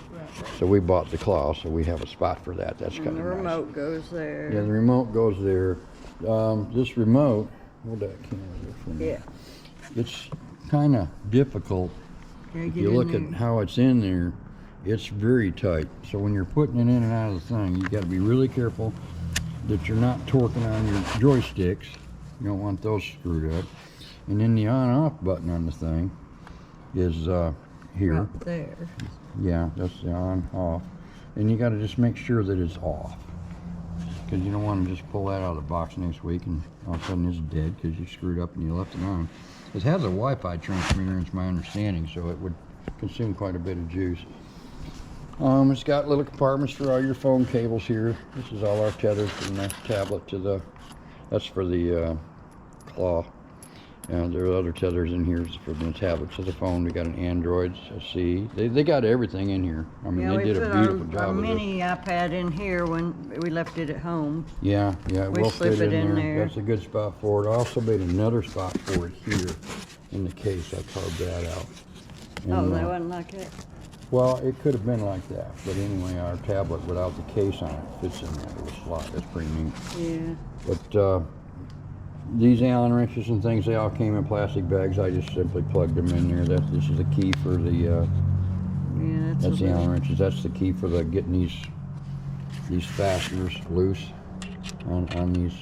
So we bought the claw, so we have a spot for that. That's kind of nice. The remote goes there. Yeah, the remote goes there. This remote, hold that camera there for me. Yeah. It's kind of difficult. If you look at how it's in there, it's very tight. So when you're putting it in and out of the thing, you got to be really careful that you're not torquing on your joysticks. You don't want those screwed up. And then the on-off button on the thing is here. Right there. Yeah, that's the on-off. And you got to just make sure that it's off, because you don't want to just pull that out of the box next week and all of a sudden it's dead because you screwed up and you left it on. It has a Wi-Fi transmitter, it's my understanding, so it would consume quite a bit of juice. It's got little compartments for all your phone cables here. This is all our tethers from the tablet to the, that's for the claw. And there are other tethers in here for the tablet to the phone. We got an Android, C. They got everything in here. I mean, they did a beautiful job our of mini iPad in here when we left it at home. Yeah, we'll slip fit it in there. That's a good spot for it. I also made another spot for it here in the case. I carved that out. And, that wasn't like that? Well, it could have been like that, but anyway, our tablet without the case on it fits in that little slot. That's pretty neat. Yeah. But these Allen wrenches and things, they all came in plastic bags. I just simply plugged them in there. This is the key for the that's the Allen wrenches. That's the key for the getting these fasteners loose on these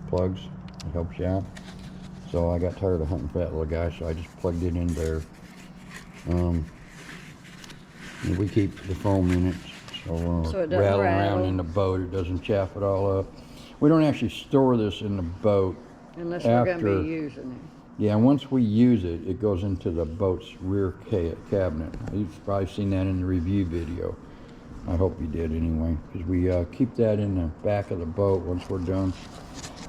plugs. It helps you out. So I got tired of hunting for that little guy, so I just plugged it in there. We keep the foam in it, so it doesn't rattle around in the boat. It doesn't chaff it all up. We don't actually store this in the boat unless we're going to be using it. Yeah, once we use it, it goes into the boat's rear cabinet. You've probably seen that in the review video. I hope you did anyway, because we keep that in the back of the boat once we're done.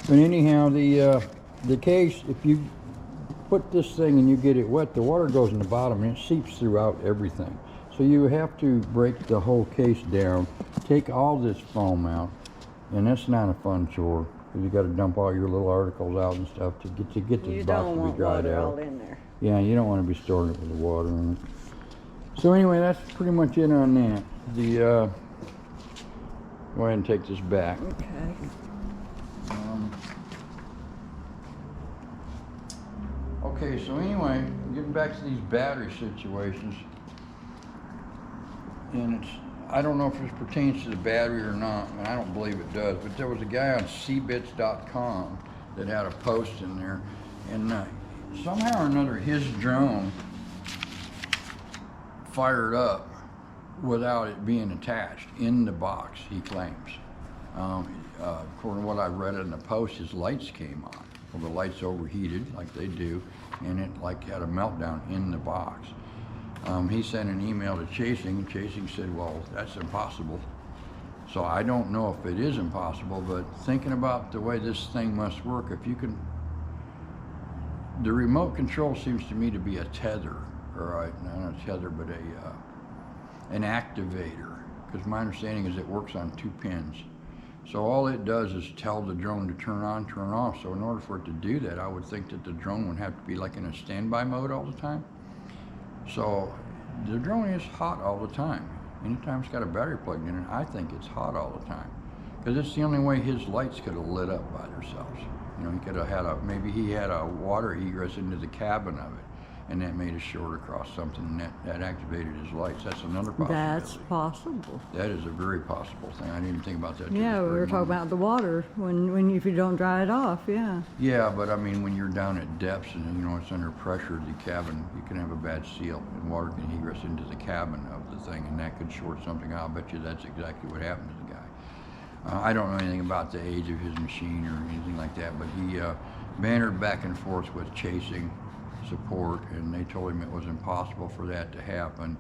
But anyhow, the case, if you put this thing and you get it wet, the water goes in the bottom and it seeps throughout everything. So you have to break the whole case down, take all this foam out, and that's not a fun chore, because you got to dump all your little articles out and stuff to get the box to be dried out. All in there. Yeah, you don't want to be storing it with the water in it. So anyway, that's pretty much it on that. Go ahead and take this back. Okay. Okay, so anyway, getting back to these battery situations, and I don't know if this pertains to the battery or not, and I don't believe it does, but there was a guy on cbits.com that had a post in there, and somehow or another his drone fired up without it being attached in the box, he claims. According to what I read in the post, his lights came on. Well, the lights overheated like they do, and it like had a meltdown in the box. He sent an email to Chasing, and Chasing said, well, that's impossible. So I don't know if it is impossible, but thinking about the way this thing must work, if you can, the remote control seems to me to be a tether, or not a tether, but an activator, because my understanding is it works on 2 pins. So all it does is tell the drone to turn on, turn off. So in order for it to do that, I would think that the drone would have to be like in a standby mode all the time. So the drone is hot all the time. Anytime it's got a battery plugged in it, I think it's hot all the time. Because it's the only way his lights could have lit up by themselves. You know, he could have had maybe he had a water egress into the cabin of it, and that made a short across something, and that activated his lights. That's another possibility. That's possible. That is a very possible thing. I didn't even think about that. Yeah, we were talking about the water if you don't dry it off. Yeah. Yeah, but I mean, when you're down at depths and you know it's under pressure, the cabin, you can have a bad seal, and water can egress into the cabin of the thing, and that could short something out. I bet you that's exactly what happened to the guy. I don't know anything about the age of his machine or anything like that, but he bantered back and forth with Chasing support, and they told him it was impossible for that to happen,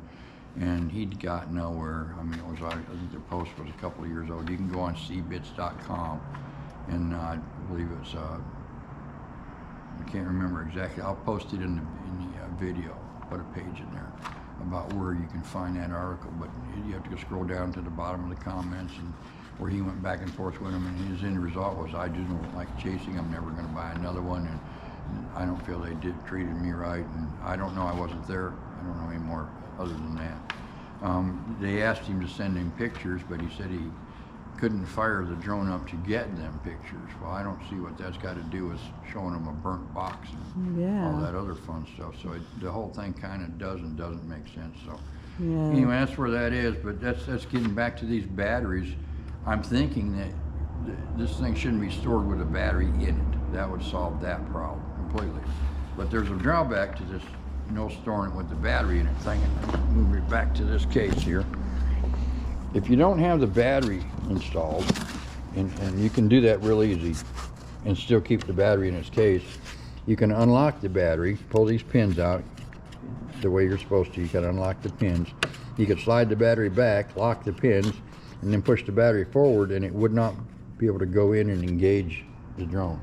and he'd got nowhere. I mean, it was, I think the post was a couple of years old. You can go on cbits.com, and I believe it's I can't remember exactly. I'll post it in the video, put a page in there about where you can find that article, but you have to go scroll down to the bottom of the comments, and where he went back and forth with him, and his end result was, I just don't like Chasing, I'm never going to buy another one, and I don't feel they treated me right, and I don't know, I wasn't there. I don't know any more other than that. They asked him to send him pictures, but he said he couldn't fire the drone up to get them pictures. Well, I don't see what that's got to do with showing them a burnt box and all that other fun stuff. So the whole thing kind of doesn't make sense. So anyway, that's where that is. But that's getting back to these batteries. I'm thinking that this thing shouldn't be stored with a battery in it. That would solve that problem completely. But there's a drawback to this, no storing it with the battery in it thing. And let's move it back to this case here. If you don't have the battery installed, and you can do that real easy and still keep the battery in its case, you can unlock the battery, pull these pins out the way you're supposed to. You can unlock the pins. You could slide the battery back, lock the pins, and then push the battery forward, and it would not be able to go in and engage the drone.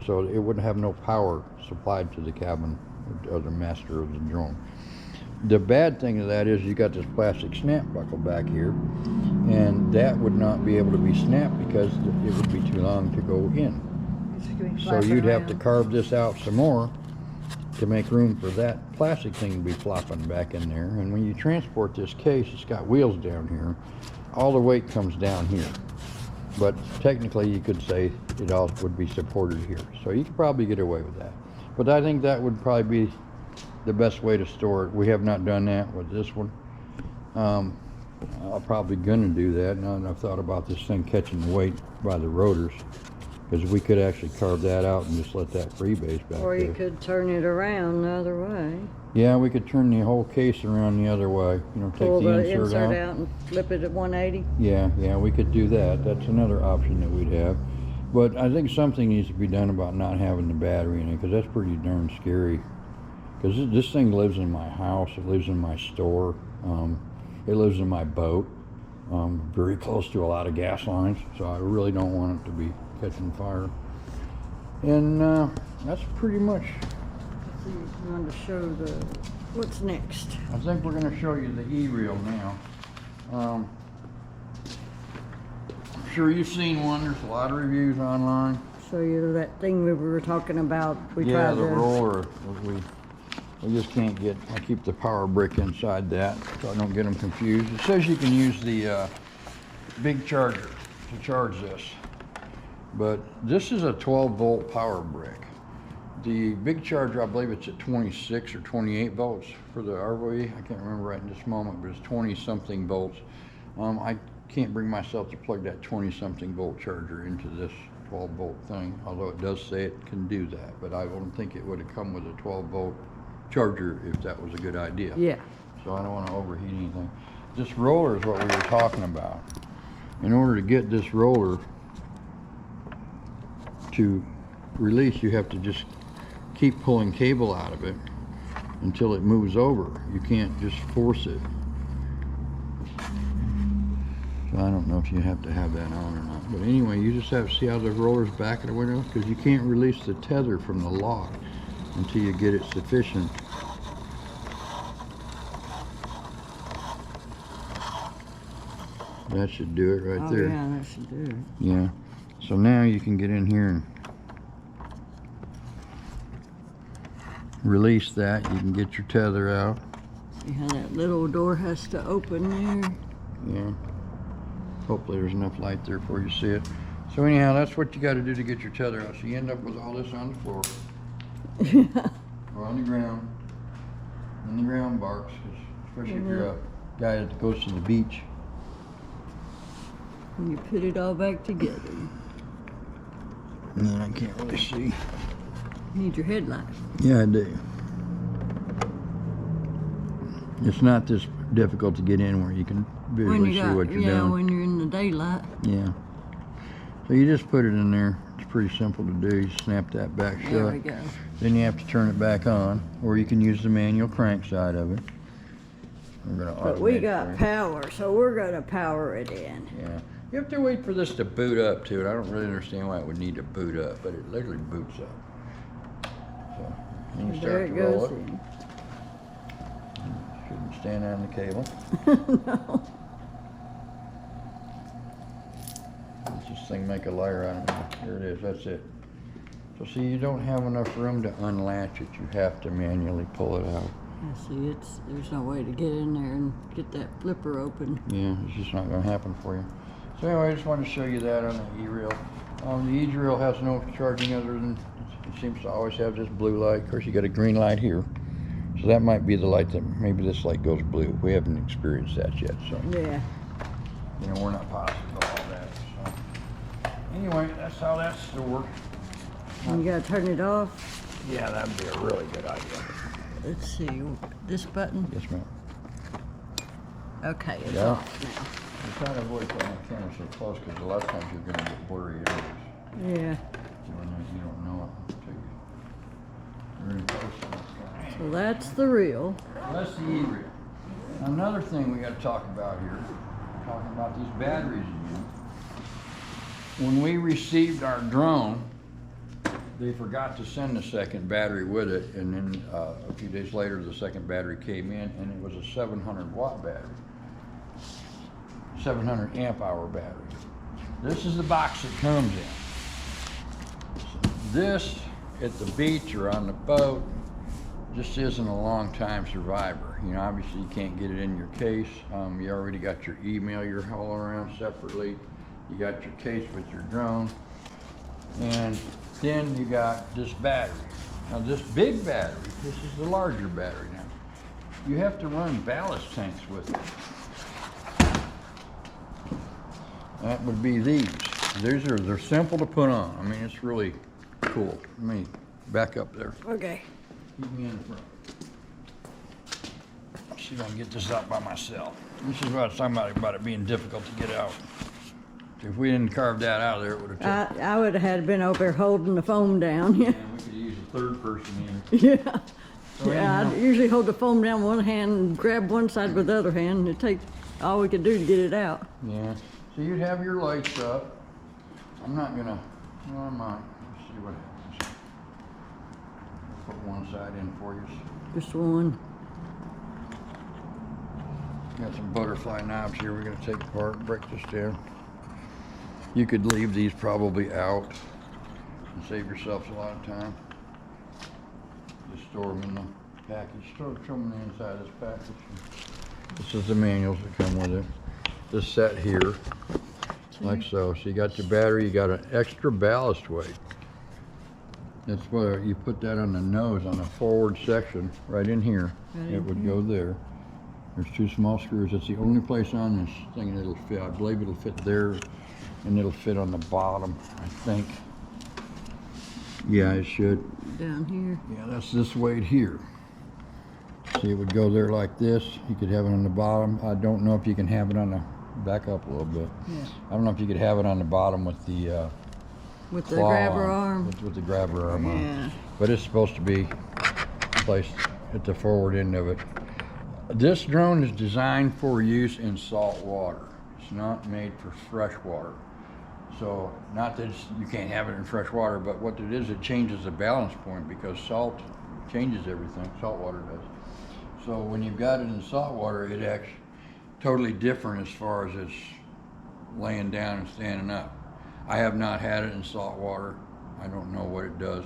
So it wouldn't have no power supplied to the cabin or the master of the drone. The bad thing of that is you got this plastic snap buckle back here, and that would not be able to be snapped because it would be too long to go in. So you'd have to carve this out some more to make room for that plastic thing to be flopping back in there. And when you transport this case, it's got wheels down here. All the weight comes down here. But technically you could say it all would be supported here. So you could probably get away with that. But I think that would probably be the best way to store it. We have not done that with this one. I'm probably gonna do that. Now that I've thought about this thing catching the weight by the rotors, because we could actually carve that out and just let that freebase back Or you there. could turn it around the other way. Yeah, we could turn the whole case around the other way. You know, take Pull the the insert out. and flip it at 180. Yeah, we could do that. That's another option that we'd have. But I think something needs to be done about not having the battery in it, because that's pretty darn scary. Because this thing lives in my house, it lives in my store, it lives in my boat, very close to a lot of gas lines, so I really don't want it to be catching fire. And that's pretty much. Let's see, you want to show what's next. I think we're going to show you the E-reel now. I'm sure you've seen one. There's a lot of reviews online. Show you that thing we were talking about. Yeah, the roller. We I just can't get, I keep the power brick inside that so I don't get them confused. It says you can use the big charger to charge this, but this is a 12-volt power brick. The big charger, I believe it's at 26 or 28 volts for the ROV. I can't remember right in this moment, but it's 20-something volts. I can't bring myself to plug that 20-something volt charger into this 12-volt thing, although it does say it can do that, but I don't think it would have come with a 12-volt charger if that was a good idea. Yeah. So I don't want to overheat anything. This roller is what we were talking about. In order to get this roller to release, you have to just keep pulling cable out of it until it moves over. You can't just force it. So I don't know if you have to have that on or not. But anyway, you just have to see how the roller's back of the window, because you can't release the tether from the lock until you get it sufficient. That should do it right there. Yeah, that should do it. Yeah. So now you can get in here and release that. You can get your tether out. See how that little door has to open there? Yeah. Hopefully there's enough light there for you to see it. So anyhow, that's what you got to do to get your tether out. So you end up with all this on the floor. Or on the ground. And the ground barks, especially if you're a guy that goes to the beach. And you put it all back together. And then I can't really see. Need your headlight. Yeah, I do. It's not this difficult to get in where you can visually see what you're doing. When you're in the daylight. Yeah. So you just put it in there. It's pretty simple to do. You snap that back shut. There we go. Then you have to turn it back on, or you can use the manual crank side of it. But we got power, so we're gonna power it in. Yeah. You have to wait for this to boot up too, and I don't really understand why it would need to boot up, but it literally boots up. So then you There start it to roll goes it. in. Shouldn't stand on the cable. No. Does this thing make a liar out of me? Here it is, that's it. So see, you don't have enough room to unlatch it. You have to manually pull it out. Yeah, see, there's no way to get in there and get that flipper open. Yeah, it's just not going to happen for you. So anyway, I just wanted to show you that on the E-reel. The E-reel has no charging other than it seems to always have this blue light. Of course, you got a green light here. So that might be the light that, maybe this light goes blue. We haven't experienced that yet, so. Yeah. You know, we're not positive about all that, so. Anyway, that's how that's stored. And you gotta turn it off. Yeah, that'd be a really good idea. Let's see, this button. Yes, ma'am. Okay, it's Yeah. off now. I'm trying to avoid putting the camera so close because a lot of times you're going to get blurry areas. Yeah. You don't know it until you're in close to this guy. So that's the reel. That's the E-reel. Another thing we got to talk about here, talking about these batteries again. When we received our drone, they forgot to send the second battery with it, and then a few days later the second battery came in, and it was a 700 watt battery. 700 amp hour battery. This is the box it comes in. So this, at the beach or on the boat, just isn't a long time survivor. You know, obviously you can't get it in your case. You already got your email you're hauling around separately. You got your case with your drone. And then you got this battery. Now this big battery, this is the larger battery now. You have to run ballast tanks with it. That would be these. They're simple to put on. I mean, it's really cool. Let me back up there. Okay. Keep me in the front. Let's see if I can get this out by myself. This is what I was talking about it being difficult to get out. If we didn't carve that out of there, it would have took. I would have had been over there holding the foam down. Yeah. And we could use a third person in. Yeah. So Yeah, anyhow, I'd usually hold the foam down with one hand and grab one side with the other hand. It'd take all we could do to get it out. yeah. So you'd have your lights up. I'm not gonna, well, I might. Let's see what happens. I'll put one side in for you. Just one. Got some butterfly knobs here we're gonna take apart, break this down. You could leave these probably out and save yourselves a lot of time. Just store them in the package. Show me the inside of this package. This is the manuals that come with it. This set here, like so. So you got your battery, you got an extra ballast weight. That's where you put that on the nose, on the forward section, right in here. It would go there. There's 2 small screws. That's the only place on this thing that'll fit. I believe it'll fit there, and it'll fit on the bottom, I think. Yeah, it should. Down here. Yeah, that's this weight here. See, it would go there like this. You could have it on the bottom. I don't know if you can have it on the, back up a little bit. Yeah. I don't know if you could have it on the bottom with the With the claw grabber on, arm. with the grabber arm on. Yeah. But it's supposed to be placed at the forward end of it. This drone is designed for use in salt water. It's not made for fresh water. So, not that you can't have it in fresh water, but what it is, it changes the balance point because salt changes everything. Salt water does. So when you've got it in salt water, it acts totally different as far as it's laying down and standing up. I have not had it in salt water. I don't know what it does.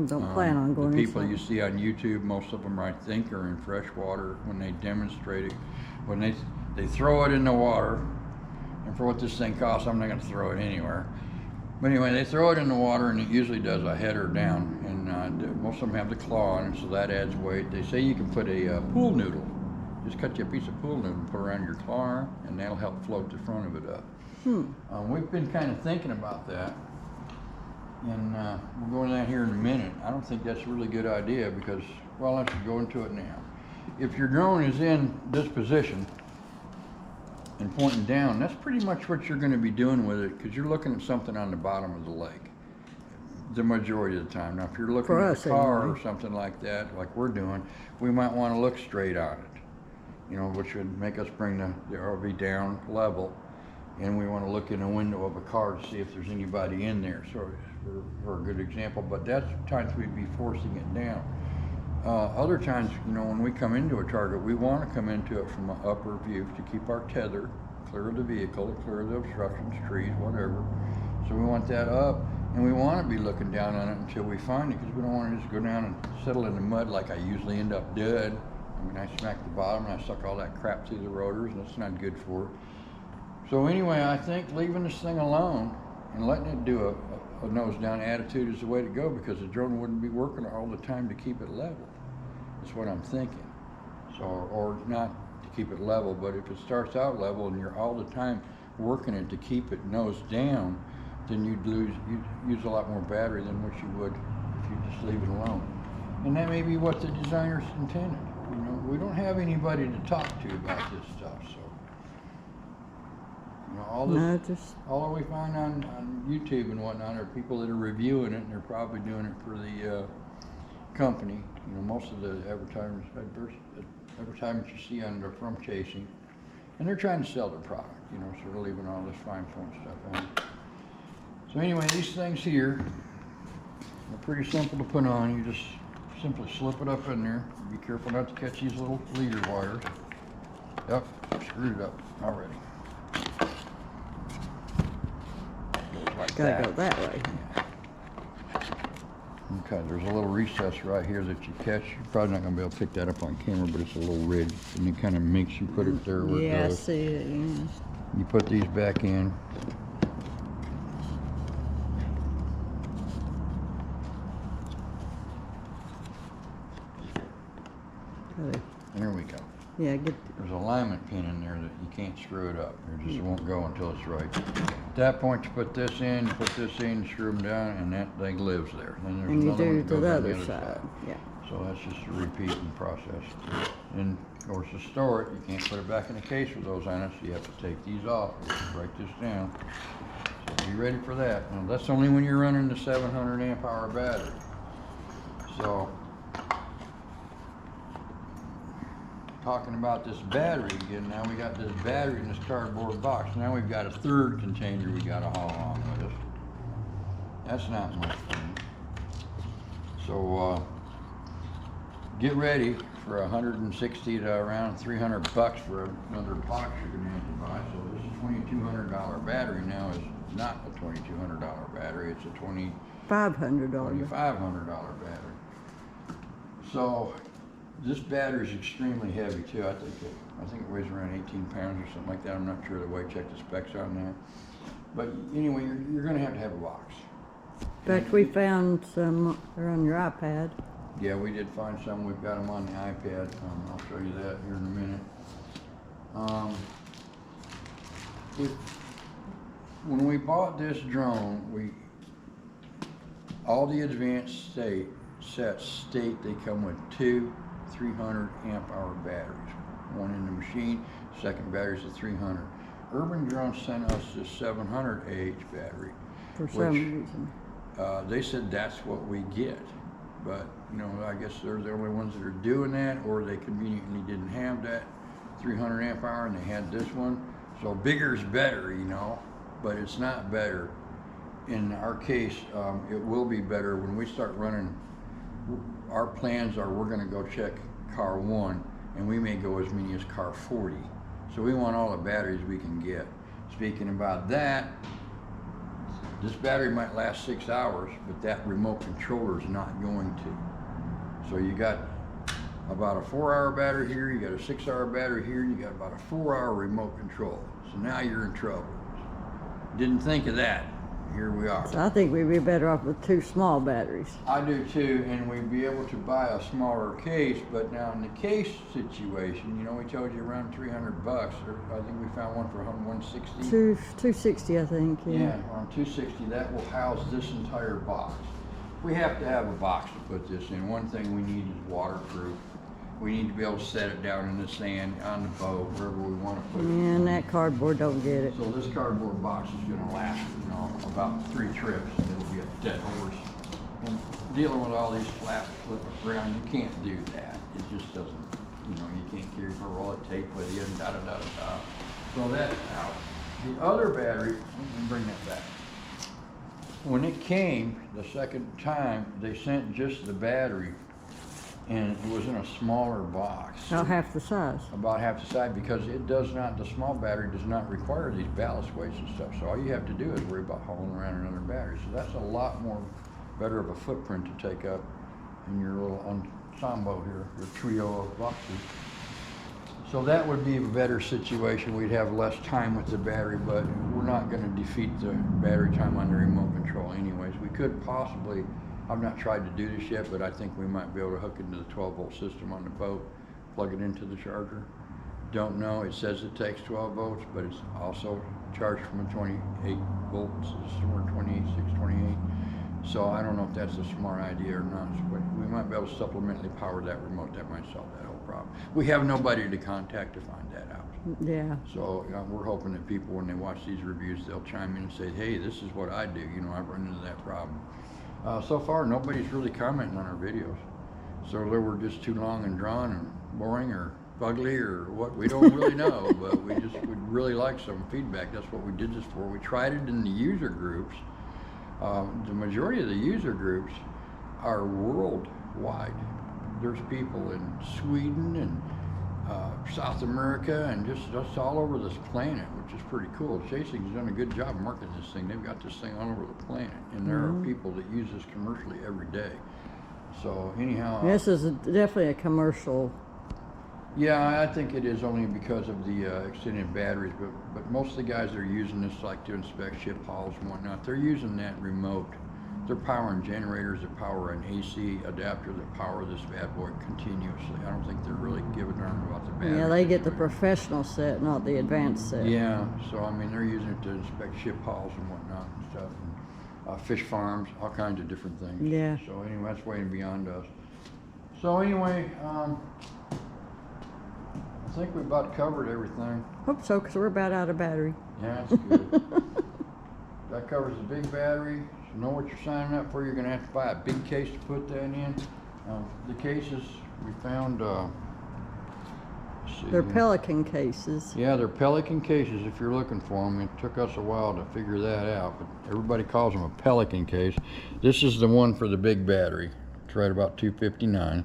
Don't plan on going The people inside. you see on YouTube, most of them I think are in fresh water when they demonstrate it. When they throw it in the water, and for what this thing costs, I'm not going to throw it anywhere. But anyway, they throw it in the water, and it usually does a header down, and most of them have the claw on it, so that adds weight. They say you can put a pool noodle. Just cut you a piece of pool noodle and put it around your claw, and that'll help float the front of it up. We've been kind of thinking about that, and we'll go into that here in a minute. I don't think that's a really good idea because, well, let's go into it now. If your drone is in this position and pointing down, that's pretty much what you're going to be doing with it because you're looking at something on the bottom of the lake the majority of the time. Now, if you're looking at a car or something like that, like we're doing, we might want to look straight on it, you know, which would make us bring the ROV down level. And we want to look in a window of a car to see if there's anybody in there, so for a good example. But that's times we'd be forcing it down. Other times, you know, when we come into a target, we want to come into it from an upper view to keep our tether clear of the vehicle, clear of the obstructions, trees, whatever. So we want that up, and we want to be looking down on it until we find it, because we don't want to just go down and settle in the mud like I usually end up doing. I mean, I smack the bottom and I suck all that crap through the rotors, and that's not good for it. So anyway, I think leaving this thing alone and letting it do a nose down attitude is the way to go, because the drone wouldn't be working all the time to keep it level. That's what I'm thinking. So, or not to keep it level, but if it starts out level and you're all the time working it to keep it nose down, then you'd use a lot more battery than what you would if you just leave it alone. And that may be what the designers intended. You know, we don't have anybody to talk to about this stuff, so. You know, all that we find on YouTube and whatnot are people that are reviewing it, and they're probably doing it for the company. You know, most of the advertisements you see on are from Chasing, and they're trying to sell their product. You know, so they're leaving all this fine point stuff on. So anyway, these things here are pretty simple to put on. You just simply slip it up in there. Be careful not to catch these little leader wires. Yep, screwed it up already. Like Gotta go that way. Okay, there's a little recess right here that you catch. You're probably not gonna be able to pick that up on camera, but it's a little ridge, and it kind of makes you put it there where it Yeah, I goes. see it, yes. You put these back in. Okay. And there we go. Yeah, get, There's an alignment pin in there that you can't screw it up. It just won't go until it's right. At that point, you put this in, screw them down, and that thing lives there. Then there's and you another one do that to goes the on other other side, yeah. So that's just a repeating process. And of course, to store it, you can't put it back in the case with those on it, so you have to take these off, break this down. So be ready for that. Now, that's only when you're running the 700 amp hour battery. So, talking about this battery again, now we got this battery in this cardboard box. Now we've got a third container we got to haul on with us. That's not much fun. So get ready for 160 to around 300 bucks for another box you're gonna have to buy. So this $2,200 battery now is not a $2,200 battery. It's a $500. $2,500 battery. So This battery is extremely heavy too. I think it weighs around 18 pounds or something like that. I'm not sure the weight. Check the specs on there. But anyway, you're going to have a box. In fact, we found some. They're on your iPad. Yeah, we did find some. We've got them on the iPad. I'll show you that here in a minute. When we bought this drone, all the advanced sets state they come with two 300 amp hour batteries. One in the machine, second battery's a 300. Urban Drone sent us this 700 AH battery. For some reason. They said that's what we get. But, you know, I guess they're the only ones that are doing that, or they conveniently didn't have that 300 amp hour and they had this one. So bigger is better, you know, but it's not better. In our case, it will be better when we start running. Our plans are we're going to go check car 1, and we may go as many as car 40. So we want all the batteries we can get. Speaking about that, this battery might last 6 hours, but that remote controller is not going to. So you got about a 4-hour battery here, you got a 6-hour battery here, and you got about a 4-hour remote control. So now you're in trouble. Didn't think of that. Here we are. So I think we'd be better off with 2 small batteries. I do too, and we'd be able to buy a smaller case, but now in the case situation, you know, we told you around $300, or I think we found one for 160. 260, I think, yeah. Yeah, around 260, that will house this entire box. We have to have a box to put this in. One thing we need is waterproof. We need to be able to set it down in the sand, on the boat, wherever we want to put it. And that cardboard don't get it. So this cardboard box is going to last, you know, about 3 trips, and it'll be a dead horse. And dealing with all these flaps flipping around, you can't do that. It just doesn't, you know, you can't carry a roll of tape with you and da-da-da-da-da. So that's out. The other battery, let me bring that back. When it came the second time, they sent just the battery, and it was in a smaller box. About half the size. About half the size, because it does not, the small battery does not require these ballast weights and stuff. So all you have to do is worry about hauling around another battery. So that's a lot more better of a footprint to take up in your little ensemble here, your trio of boxes. So that would be a better situation. We'd have less time with the battery, but we're not going to defeat the battery time on the remote control anyways. We could possibly, I've not tried to do this yet, but I think we might be able to hook into the 12-volt system on the boat, plug it into the charger. Don't know, it says it takes 12 volts, but it's also charged from a 28-volt system, or 28, 28. So I don't know if that's a smart idea or not, but we might be able to supplementally power that remote. That might solve that whole problem. We have nobody to contact to find that out. Yeah. So we're hoping that people, when they watch these reviews, they'll chime in and say, hey, this is what I do. You know, I've run into that problem. So far, nobody's really commenting on our videos. So whether we're just too long and drawn and boring or ugly or what, we don't really know, but we'd really like some feedback. That's what we did this for. We tried it in the user groups. The majority of the user groups are worldwide. There's people in Sweden and South America and just all over this planet, which is pretty cool. Chasing's done a good job marketing this thing. They've got this thing all over the planet, and there are people that use this commercially every day. So anyhow, This is definitely a commercial. yeah, I think it is only because of the extended batteries, but most of the guys that are using this, like to inspect ship hulls and whatnot, they're using that remote. They're powering generators that power an AC adapter that power this bad boy continuously. I don't think they're really giving a darn about the battery. Yeah, they get the professional set, not the advanced set. Yeah, so I mean, they're using it to inspect ship hulls and whatnot and stuff, and fish farms, all kinds of different things. Yeah. So anyway, that's way beyond us. So anyway, I think we about covered everything. Hope so, because we're about out of battery. Yeah, that's good. That covers the big battery. So know what you're signing up for. You're going to have to buy a big case to put that in. The cases we found, let's see. They're Pelican cases. Yeah, they're Pelican cases if you're looking for them. It took us a while to figure that out, but everybody calls them a Pelican case. This is the one for the big battery. It's right about 259.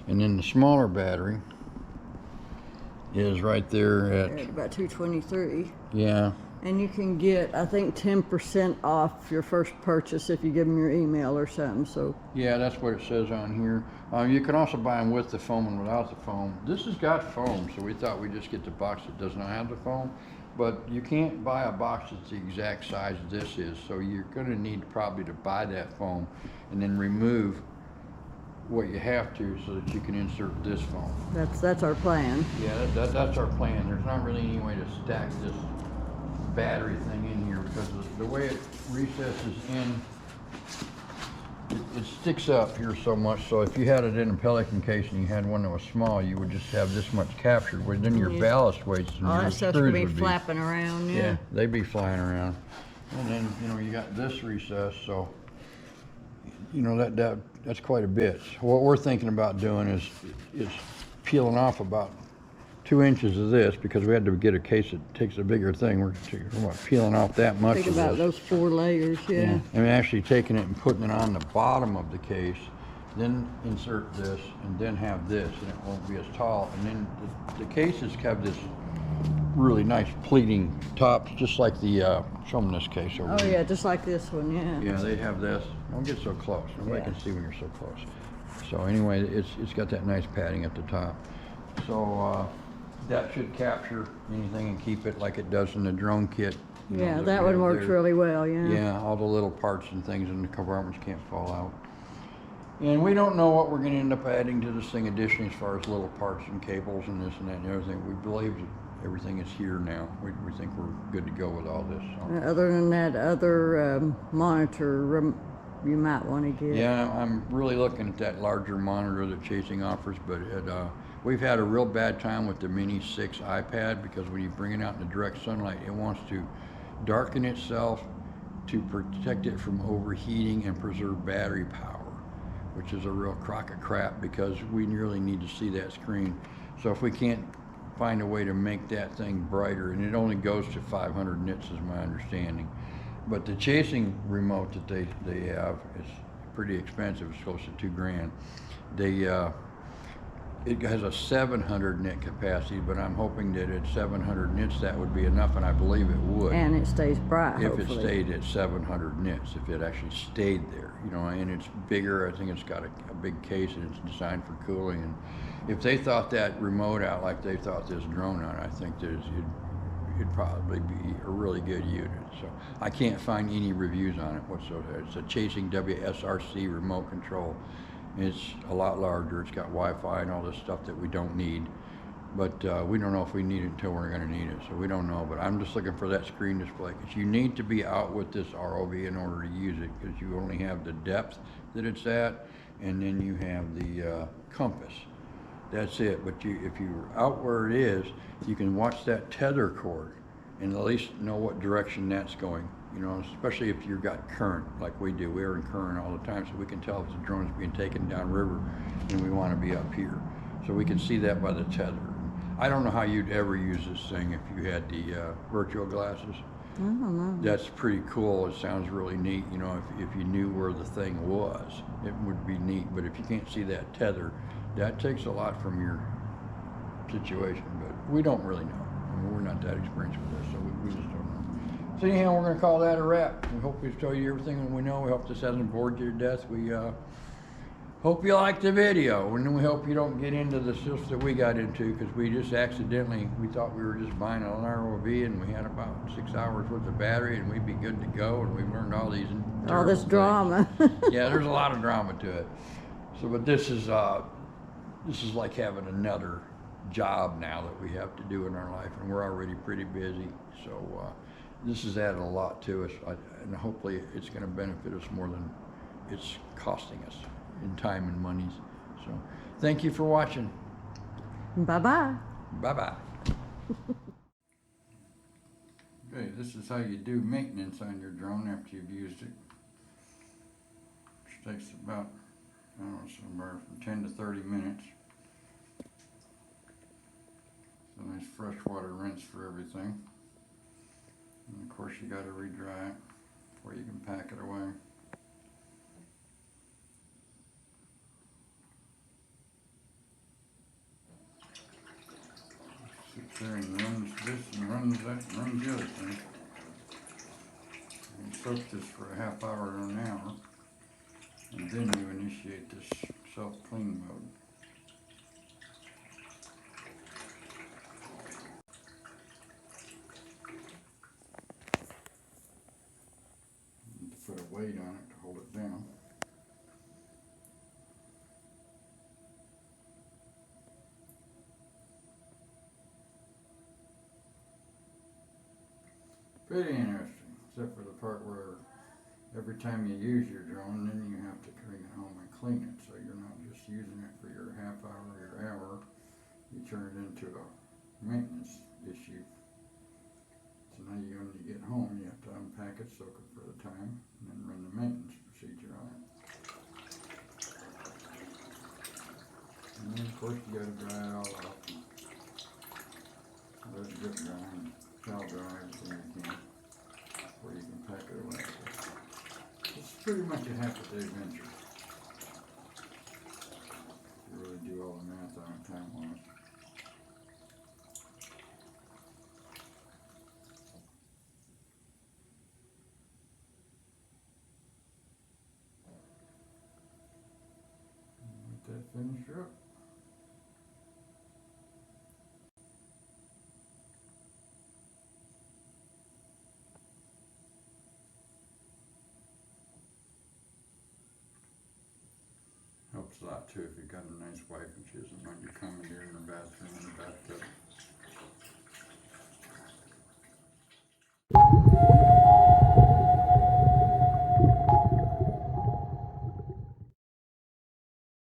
And then the smaller battery is right there at They're at about 223. yeah, And you can get, I think, 10% off your first purchase if you give them your email or something, so. Yeah, that's what it says on here. You can also buy them with the foam and without the foam. This has got foam, so we thought we'd just get the box that does not have the foam. But you can't buy a box that's the exact size this is, so you're gonna need probably to buy that foam and then remove what you have to so that you can insert this foam. That's our plan. Yeah, that's our plan. There's not really any way to stack this battery thing in here because the way it recesses in, it sticks up here so much. So if you had it in a Pelican case and you had one that was small, you would just have this much captured. Where then your ballast weights and All your that stuff's screws gonna be would be flapping around, yeah. they'd be flying around. And then you got this recess, so that's quite a bit. So what we're thinking about doing is peeling off about 2 inches of this because we had to get a case that takes a bigger thing. We're peeling off that much Think of about this. those 4 layers, yeah. And actually taking it and putting it on the bottom of the case, then insert this, and then have this, and it won't be as tall. And then the cases have this really nice pleating tops, just like the show them this case over Oh here. yeah, just like this one, yeah. Yeah, they have this. Don't get so close. Nobody can see when you're so close. So anyway, it's got that nice padding at the top. So that should capture anything and keep it like it does in the drone kit. Yeah, that one works really well, yeah. Yeah, all the little parts and things in the compartments can't fall out. And we don't know what we're going to end up adding to this thing additionally as far as little parts and cables and this and that and everything. We believe that everything is here now. We think we're good to go with all this. So. Other than that other monitor you might want to get. Yeah, I'm really looking at that larger monitor that Chasing offers, but we've had a real bad time with the Mini 6 iPad because when you bring it out in the direct sunlight, it wants to darken itself to protect it from overheating and preserve battery power, which is a real crock of crap because we really need to see that screen. So if we can't find a way to make that thing brighter, and it only goes to 500 nits is my understanding. But the Chasing remote that they have is pretty expensive. It's close to $2,000. It has a 700 nit capacity, but I'm hoping that at 700 nits that would be enough, and I believe it would. And it stays bright, if hopefully. it stayed at 700 nits, if it actually stayed there, and it's bigger. I think it's got a big case and it's designed for cooling. And if they thought that remote out like they thought this drone out, I think that it'd probably be a really good unit. So I can't find any reviews on it whatsoever. It's a Chasing WSRC Remote Control. It's a lot larger. It's got Wi-Fi and all this stuff that we don't need. But we don't know if we need it until we're going to need it. So we don't know. But I'm just looking for that screen display. Because you need to be out with this ROV in order to use it. Because you only have the depth that it's at. And then you have the compass. That's it. But if you're out where it is, you can watch that tether cord and at least know what direction that's going. Especially if you've got current like we do. We're in current all the time, so we can tell if the drone is being taken downriver and we want to be up here. So we can see that by the tether. I don't know how you'd ever use this thing if you had the virtual glasses. I don't know. That's pretty cool. It sounds really neat. If you knew where the thing was, it would be neat. But if you can't see that tether, that takes a lot from your situation. But we don't really know. We're not that experienced with this, so we just don't know. So anyhow, we're going to call that a wrap. We hope we've told you everything that we know. We hope this hasn't bored you to death. We hope you liked the video, and then we hope you don't get into the stuff that we got into, because we just accidentally, we thought we were just buying an ROV, and we had about 6 hours worth of battery, and we'd be good to go, and we learned all these all this drama. Yeah, there's a lot of drama to it. So, but this is like having another job now that we have to do in our life, and we're already pretty busy. So this has added a lot to us, and hopefully it's going to benefit us more than it's costing us in time and monies. So thank you for watching. Bye-bye. Bye-bye. Okay, this is how you do maintenance on your drone after you've used it. Which takes about, I don't know, somewhere from 10 to 30 minutes. It's a nice freshwater rinse for everything. And of course you got to re-dry it before you can pack it away. Sit there and runs this and runs that and runs the other thing. soak this for a half hour to an hour, and then you initiate this self-clean mode. Put a weight on it to hold it down. Pretty interesting, except for the part where every time you use your drone, then you have to bring it home and clean it. So you're not just using it for your half hour or your hour. You turn it into a maintenance issue. So now when you get home, you have to unpack it, soak it for the time, and then run the maintenance procedure on it. And then of course you gotta dry it all off. Let it drip dry and towel dry everything you can before you can pack it away. It's pretty much a half a day venture. You really do all the math on it time-wise. Let that finish up. Helps a lot too if you've got a nice wife and she doesn't mind you commandeering the bathroom and the bathtub.